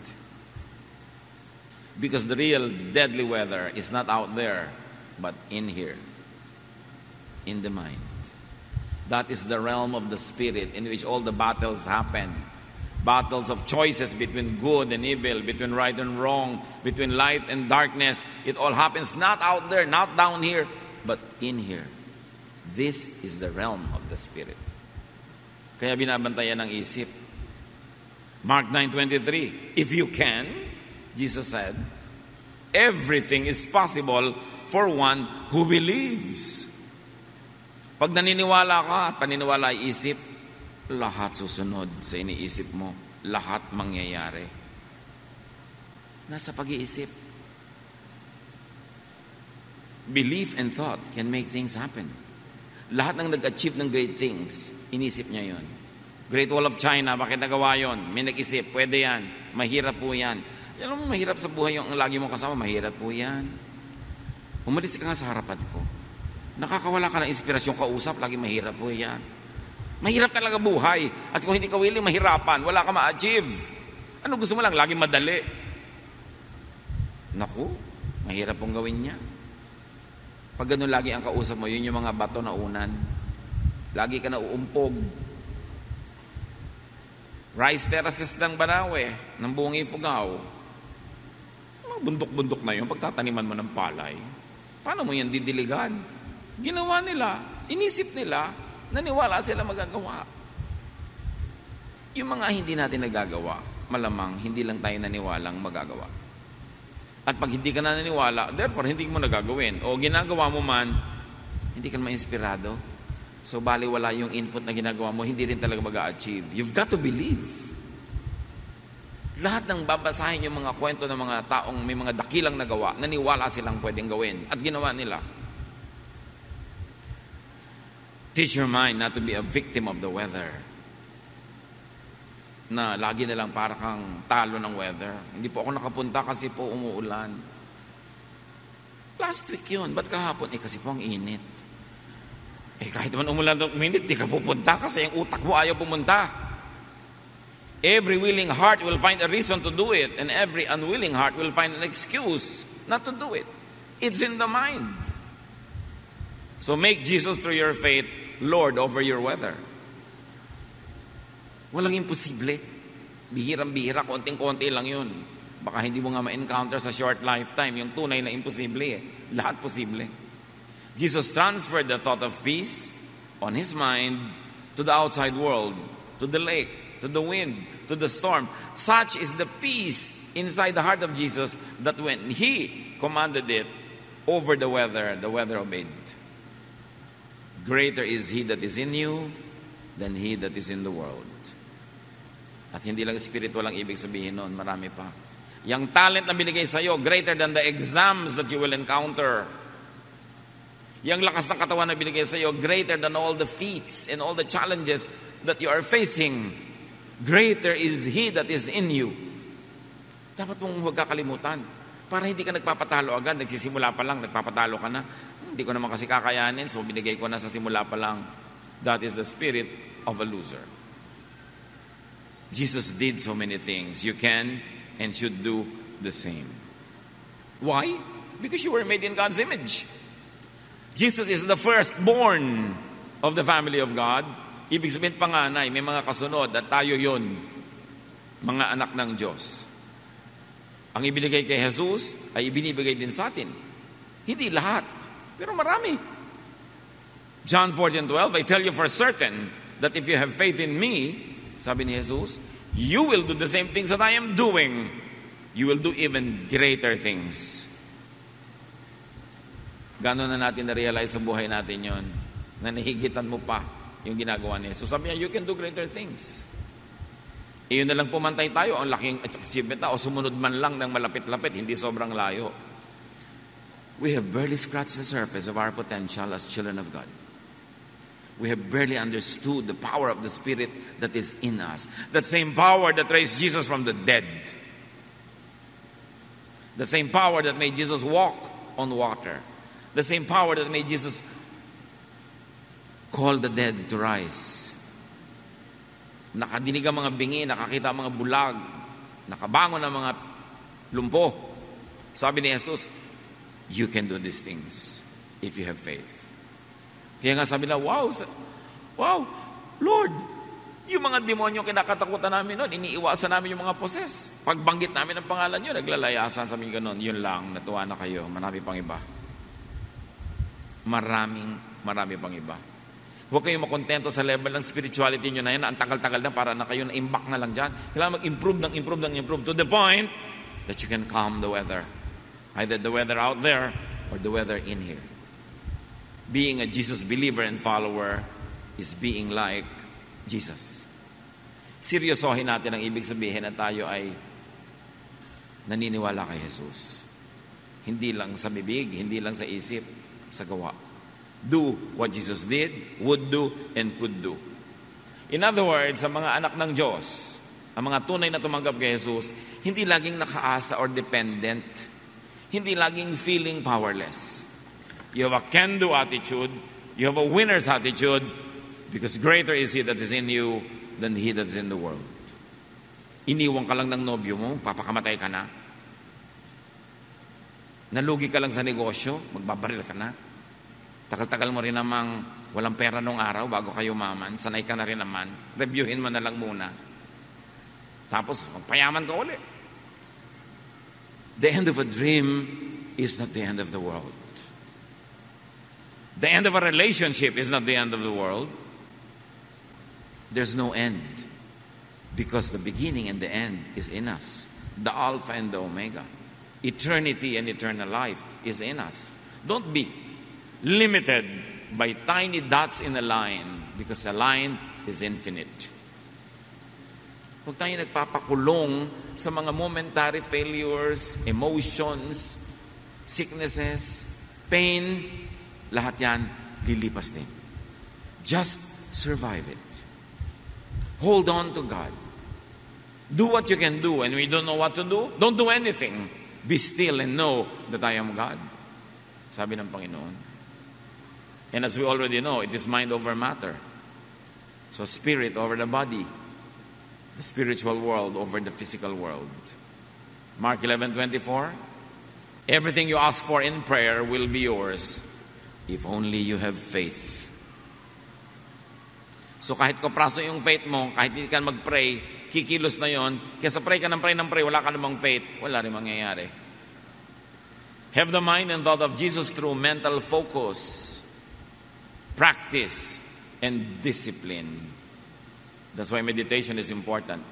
Because the real deadly weather is not out there, but in here, in the mind. That is the realm of the spirit in which all the battles happen. Battles of choices between good and evil, between right and wrong, between light and darkness. It all happens not out there, not down here, but in here. This is the realm of the Spirit. Kaya binabantayan ng isip. Mark 9:23, if you can, Jesus said, everything is possible for one who believes. Pag naniniwala ka at paniniwala ay isip, lahat susunod sa iniisip mo. Lahat mangyayari. Nasa pag-iisip. Belief and thought can make things happen. Lahat ng nag-achieve ng great things, inisip niya yon. Great Wall of China, bakit nagawa yon? May nag-isip, pwede yan. Mahirap po yan. Alam mo, mahirap sa buhay yung lagi mong kasama, mahirap po yan. Umalis ka nga sa harapan ko. Nakakawala ka ng inspirasyon, kausap, lagi mahirap po yan. Mahirap talaga buhay. At kung hindi ka willing, mahirapan. Wala ka ma-achieve. Ano gusto mo lang? Laging madali. Naku, mahirap pong gawin niya. Pag ganun lagi ang kausap mo, yun yung mga bato na unan. Lagi ka na uumpog. Rice terraces ng Banawe, ng Buong Ifugao. Mga bundok-bundok na yun, pagtataniman mo ng palay. Paano mo yan didiligan? Ginawa nila, inisip nila, naniwala sila magagawa. Yung mga hindi natin nagagawa, malamang hindi lang tayo naniwalang magagawa. At pag hindi ka na naniwala, therefore hindi mo nagagawin. O ginagawa mo man, hindi ka naman inspirado. So baliwala yung input na ginagawa mo, hindi rin talaga mag-a-achieve. You've got to believe. Lahat ng babasahin yung mga kwento ng mga taong may mga dakilang nagawa, naniwala silang pwedeng gawin. At ginawa nila. Teach your mind not to be a victim of the weather. Na lagi na lang para kang talo ng weather. Hindi po ako nakapunta kasi po umuulan. Last week yun. Ba't kahapon? Kasi po ang init. Kahit naman umulan ng minute, di ka pupunta kasi yung utak mo ayaw pumunta. Every willing heart will find a reason to do it, and every unwilling heart will find an excuse not to do it. It's in the mind. So make Jesus through your faith Lord over your weather. Walang imposible. Bihirang-bihira, konting-konti lang yun. Baka hindi mo nga ma-encounter sa short lifetime yung tunay na imposible Lahat posible. Jesus transferred the thought of peace on his mind to the outside world, to the lake, to the wind, to the storm. Such is the peace inside the heart of Jesus that when He commanded it over the weather obeyed. Greater is He that is in you than he that is in the world. At hindi lang spiritual ang ibig sabihin nun, marami pa. Yung talent na binigay sa iyo, greater than the exams that you will encounter. Yung lakas ng katawan na binigay sa iyo, greater than all the feats and all the challenges that you are facing. Greater is He that is in you. Dapat mong huwag kakalimutan. Para hindi ka nagpapatalo agad, nagsisimula pa lang, nagpapatalo ka na. Hindi ko naman kasi kakayanin, so binigay ko na sa simula pa lang. That is the spirit of a loser. Jesus did so many things. You can and should do the same. Why? Because you were made in God's image. Jesus is the firstborn of the family of God. Ibig sabihin panganay, may mga kasunod at tayo yon, mga anak ng Diyos. Ang ibinigay kay Jesus ay ibinibigay din sa atin. Hindi lahat, pero marami. John 14:12, I tell you for certain that if you have faith in me, sabi ni Jesus, you will do the same things that I am doing. You will do even greater things. Gano'n na natin na-realize sa buhay natin yon, na nahigitan mo pa yung ginagawa ni Jesus. Sabi niya, you can do greater things. Iyon na lang pumantay tayo, ang laking achievement na, o sumunod man lang ng malapit-lapit, hindi sobrang layo. We have barely scratched the surface of our potential as children of God. We have barely understood the power of the Spirit that is in us. That same power that raised Jesus from the dead. The same power that made Jesus walk on water. The same power that made Jesus call the dead to rise. Nakadinig ang mga bingi, nakakita ang mga bulag, nakabangon ang mga lumpo. Sabi ni Jesus, you can do these things if you have faith. Kaya nga sabi na, wow, Lord, yung mga demonyo kinakatakutan namin noon, iniiwasan namin yung mga poses. Pagbanggit namin ang pangalan nyo, naglalayasan sa amin ganun. Yun lang, natuwa na kayo. Marami pang iba. Marami pang iba. Huwag kayong makontento sa level ng spirituality nyo na yan, ang tagal-tagal na para na kayo na-imbak na lang dyan. Kailangan mag-improve to the point that you can calm the weather. Either the weather out there or the weather in here. Being a Jesus believer and follower is being like Jesus. Seryosohin natin ang ibig sabihin na tayo ay naniniwala kay Jesus. Hindi lang sa bibig, hindi lang sa isip, sa gawa. Do what Jesus did, would do, and could do. In other words, sa mga anak ng Diyos, ang mga tunay na tumanggap kay Jesus, hindi laging nakaasa or dependent. Hindi laging feeling powerless. You have a can-do attitude. You have a winner's attitude because greater is He that is in you than he that is in the world. Iniwan ka lang ng nobyo mo, papakamatay ka na. Nalugi ka lang sa negosyo, magbabaril ka na. Tagal-tagal mo rin namang walang pera nung araw bago kayo maman. Sanay ka na rin naman. Reviewin mo na lang muna. Tapos, magpayaman ka uli. The end of a dream is not the end of the world. The end of a relationship is not the end of the world. There's no end. Because the beginning and the end is in us. The Alpha and the Omega. Eternity and eternal life is in us. Don't be limited by tiny dots in a line because a line is infinite. Huwag tayo nagpapakulong sa mga momentary failures, emotions, sicknesses, pain. Lahat yan, lilipas din. Just survive it. Hold on to God. Do what you can do, and when you don't know what to do, don't do anything. Be still and know that I am God. Sabi ng Panginoon. And as we already know, it is mind over matter. So spirit over the body. The spiritual world over the physical world. Mark 11:24. Everything you ask for in prayer will be yours if only you have faith. So kahit kapraso yung faith mo, kahit hindi ka mag-pray, kikilos na yon. Kaya pray ka ng pray, wala ka namang faith, wala rin mangyayari. Have the mind and thought of Jesus through mental focus, practice, and discipline. That's why meditation is important.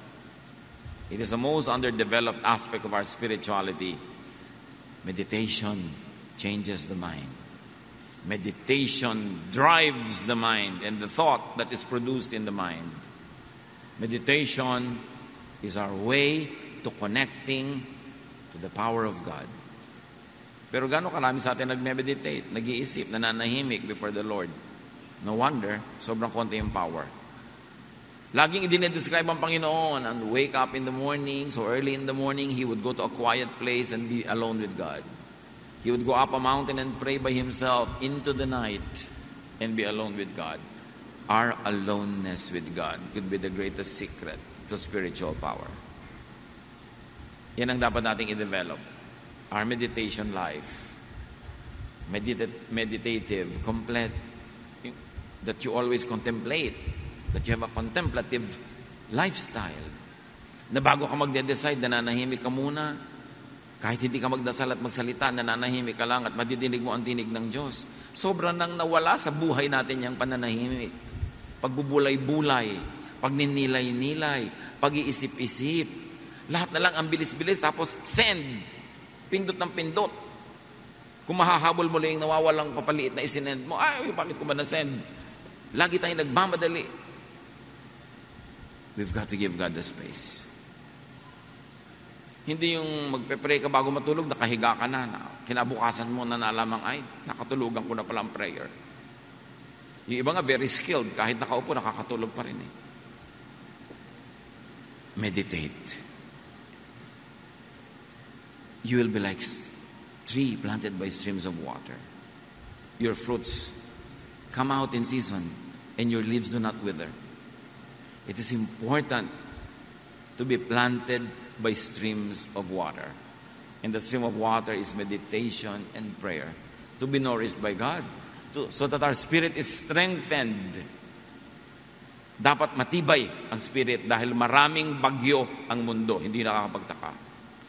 It is the most underdeveloped aspect of our spirituality. Meditation changes the mind. Meditation drives the mind and the thought that is produced in the mind. Meditation is our way to connecting to the power of God. Pero gano'ng karami sa atin nagme-meditate, nag-iisip, nananahimik before the Lord? No wonder, sobrang konti yung power. Laging idinedescribe ang Panginoon, and wake up in the morning, so early in the morning, He would go to a quiet place and be alone with God. He would go up a mountain and pray by Himself into the night and be alone with God. Our aloneness with God could be the greatest secret to spiritual power. Yan ang dapat nating i-develop. Our meditation life. Meditative, complete, that you always contemplate, that you have a contemplative lifestyle. Na bago ka magde-decide, nananahimik ka muna. Kahit hindi ka magdasal at magsalita, nananahimik ka lang at madidinig mo ang tinig ng Diyos. Sobrang nang nawala sa buhay natin yung pananahimik. Pagbubulay-bulay, pagninilay-nilay, pag-iisip-isip. Lahat na lang ang bilis-bilis, tapos send. Pindot ng pindot. Kung mahahabol mo lang yung nawawalang papaliit na isinend mo, ay, bakit ko ba na-send? Lagi tayong nagmamadali. We've got to give God the space. Hindi yung magpe-pray ka bago matulog, nakahiga ka na kinabukasan mo na nalamang, ay, nakatulugan ko na pala ang prayer. Yung iba nga very skilled, kahit nakaupo, nakakatulog pa rin eh. Meditate. You will be like tree planted by streams of water. Your fruits come out in season, and your leaves do not wither. It is important to be planted by streams of water. And the stream of water is meditation and prayer. To be nourished by God. So that our spirit is strengthened. Dapat matibay ang spirit dahil maraming bagyo ang mundo. Hindi nakakapagtaka.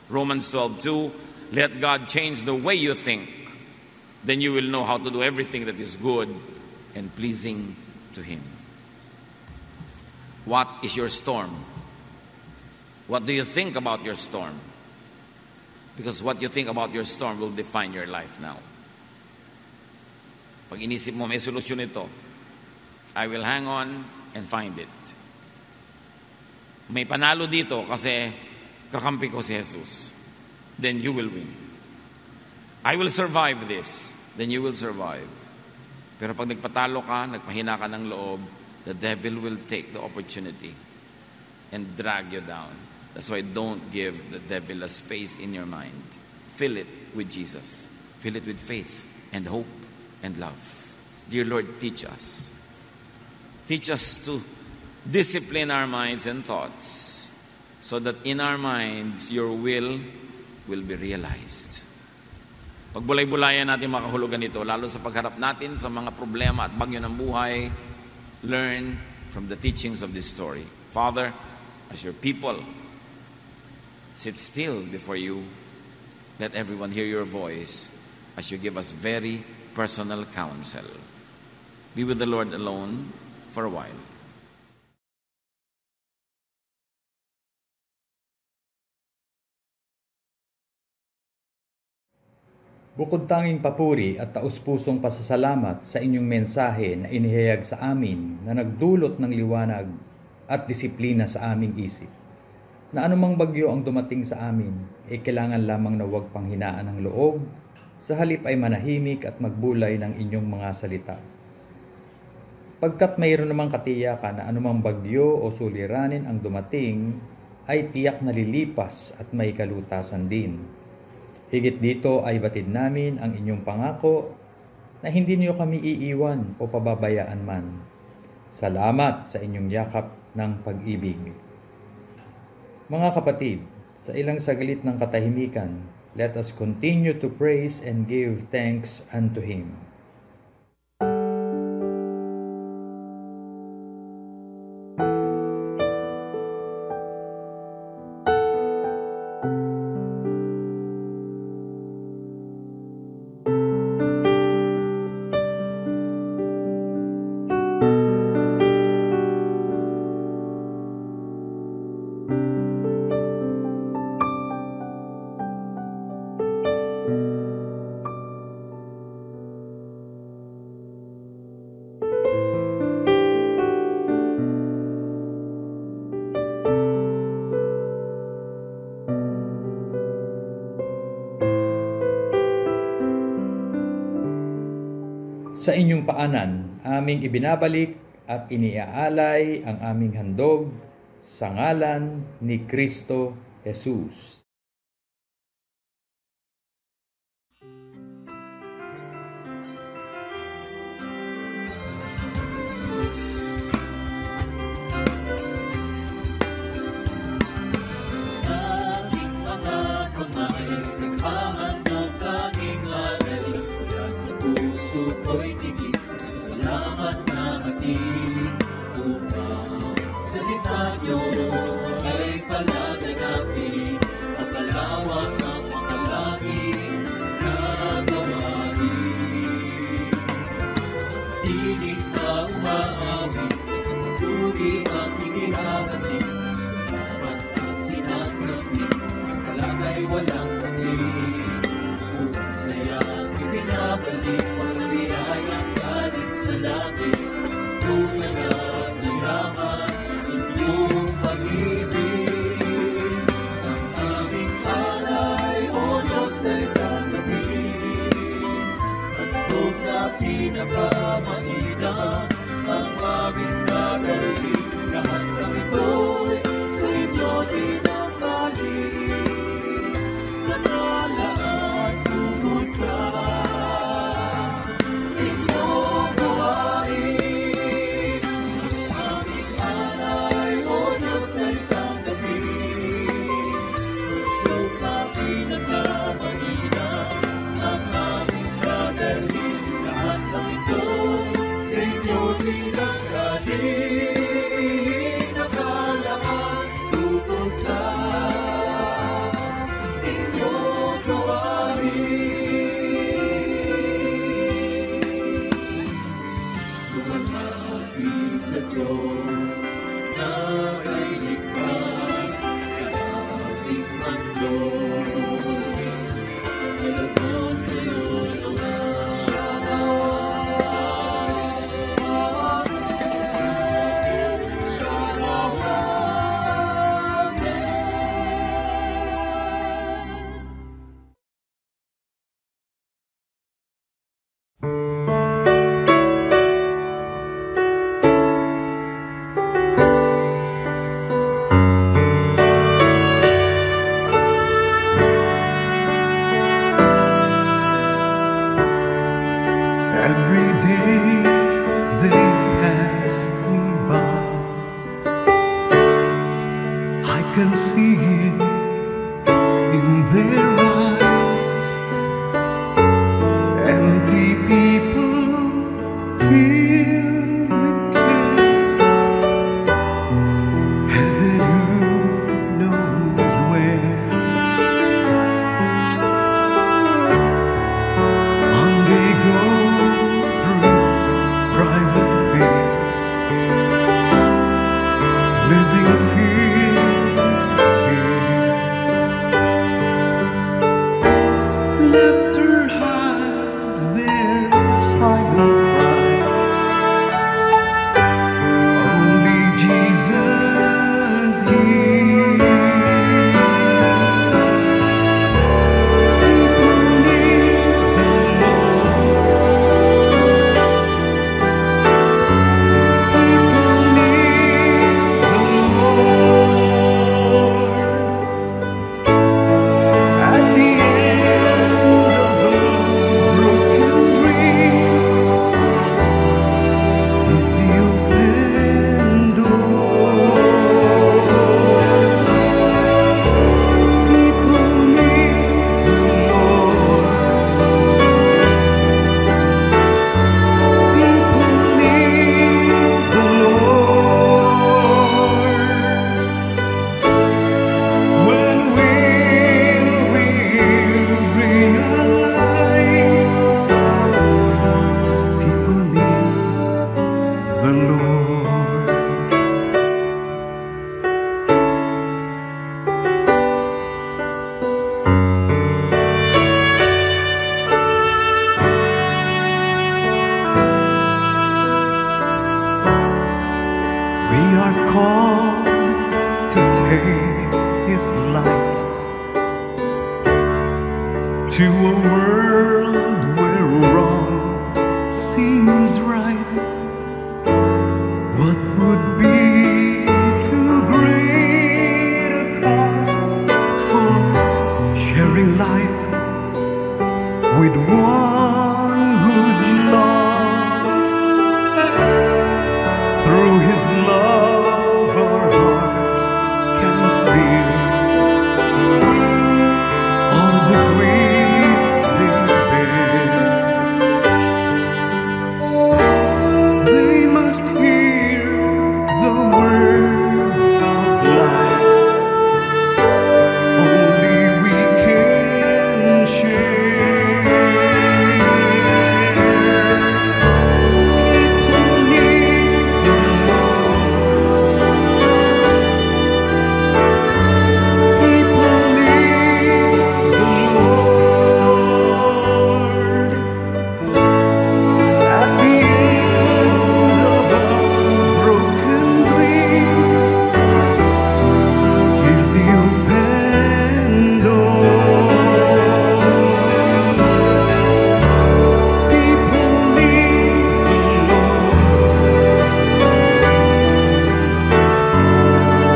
Romans 12:2, let God change the way you think. Then you will know how to do everything that is good and pleasing to Him. What is your storm? What do you think about your storm? Because what you think about your storm will define your life now. Pag inisip mo, may solusyon ito, I will hang on and find it. May panalo dito kasi kakampi ko si Jesus. Then you will win. I will survive this. Then you will survive. Pero pag nagpatalo ka, nagpahina ka ng loob, the devil will take the opportunity and drag you down. That's why don't give the devil a space in your mind. Fill it with Jesus. Fill it with faith and hope and love. Dear Lord, teach us. Teach us to discipline our minds and thoughts so that in our minds, your will be realized. Pagbulay-bulayan natin mga kahulugan ito, lalo sa pagharap natin sa mga problema at bagyo ng buhay, learn from the teachings of this story. Father, as your people sit still before you, let everyone hear your voice as you give us very personal counsel. Be with the Lord alone for a while. Bukod tanging papuri at taus-pusong pasasalamat sa inyong mensahe na inihayag sa amin na nagdulot ng liwanag at disiplina sa aming isip, na anumang bagyo ang dumating sa amin, ay kailangan lamang na huwag panghinaan ng loob, sa halip ay manahimik at magbulay ng inyong mga salita. Pagkat mayroon namang katiyakan na anumang bagyo o suliranin ang dumating, ay tiyak na lilipas at may kalutasan din. Higit dito ay batid namin ang inyong pangako na hindi niyo kami iiwan o pababayaan man. Salamat sa inyong yakap ng pag-ibig. Mga kapatid, sa ilang saglit ng katahimikan, let us continue to praise and give thanks unto Him. Sa inyong paanan, aming ibinabalik at iniaalay ang aming handog sa ngalan ni Kristo Jesus. Aming mga kamay, naghahandog tanging alay, mula sa puso ko'y tigil, sa salamat na hatid, upang salita niyo ay palaganapin, at palawak ng mga langit na gawain. Tinig na umaawit, puri ang inihahatid, sa salamat na sinasambit, ang kalagay walang hatid. Upang sayang ibinabalik, pagkabiyayang galing sa langit, tunay at mayaman, inyong pag-ibig. Ang aming alay, O Diyos, ay tanggapin. Handog na pinakamahina, ang aming dadalhin. Lahat ng ito'y sa inyo dinamdalin. Manalaan tungo sa inyong gawain. Ang aming alay, O Diyos, ay tanggapin. Handog na pinakamahina, ang aming dadalhin. Lahat ng ito sa inyo dinamdalin. Nakalaan tungo sa inyong gawain. Lumalapi sa Diyos na ay likha sa ating mundo. Alagon kayo naman siya naman. Siya naman. Every day they pass me by, I can see it in their eyes. Empty people filled with care, headed who knows where. On they go through private pain, living fear to fear. Laughter hides their silent cries, only Jesus hears. People need the Lord. People need the Lord. At the end of the broken dreams, He's the open door. People need the Lord. People need the Lord. When will we realize people need the Lord? We are called to take His light to a world where wrong seems right. What would be too great a cost for sharing life with one who's lost? Through his love our hearts can feel all the grief they bear. They must hear the words of life only we can share. People need the Lord. People need the Lord. At the end of our broken dreams, He's the open door. People need the Lord.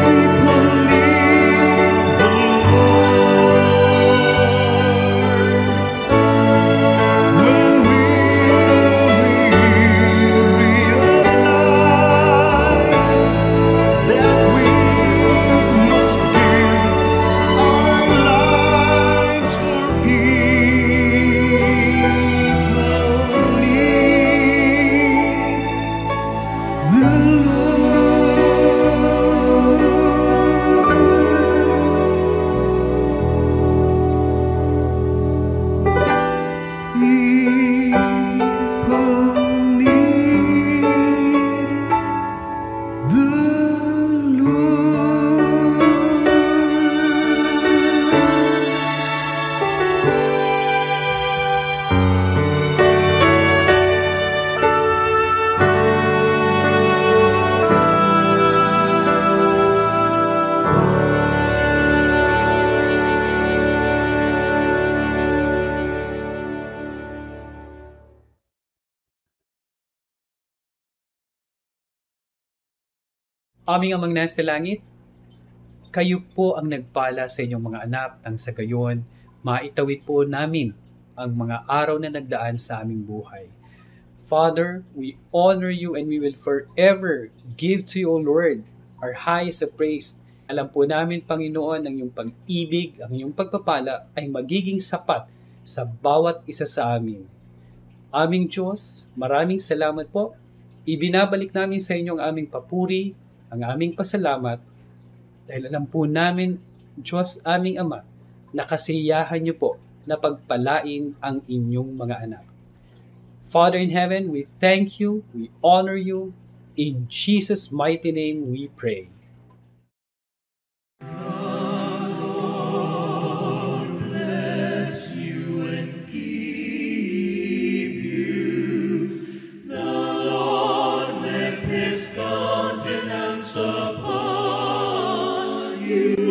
People need the Lord. When will we realize that we must give our lives for people need the Lord. People need the Aming Amang nasa langit, kayo po ang nagpala sa inyong mga anak nang sa gayon, maitawid po namin ang mga araw na nagdaan sa aming buhay. Father, we honor you and we will forever give to you, O Lord, our highest of praise. Alam po namin, Panginoon, ang iyong pag-ibig, ang iyong pagpapala ay magiging sapat sa bawat isa sa amin. Aming Diyos, maraming salamat po. Ibinabalik namin sa inyo ang aming papuri, ang aming pasalamat, dahil alam po namin, Diyos aming Ama, na kasiyahan niyo po na pagpalain ang inyong mga anak. Father in heaven, we thank you, we honor you. In Jesus' mighty name we pray. His countenance upon you.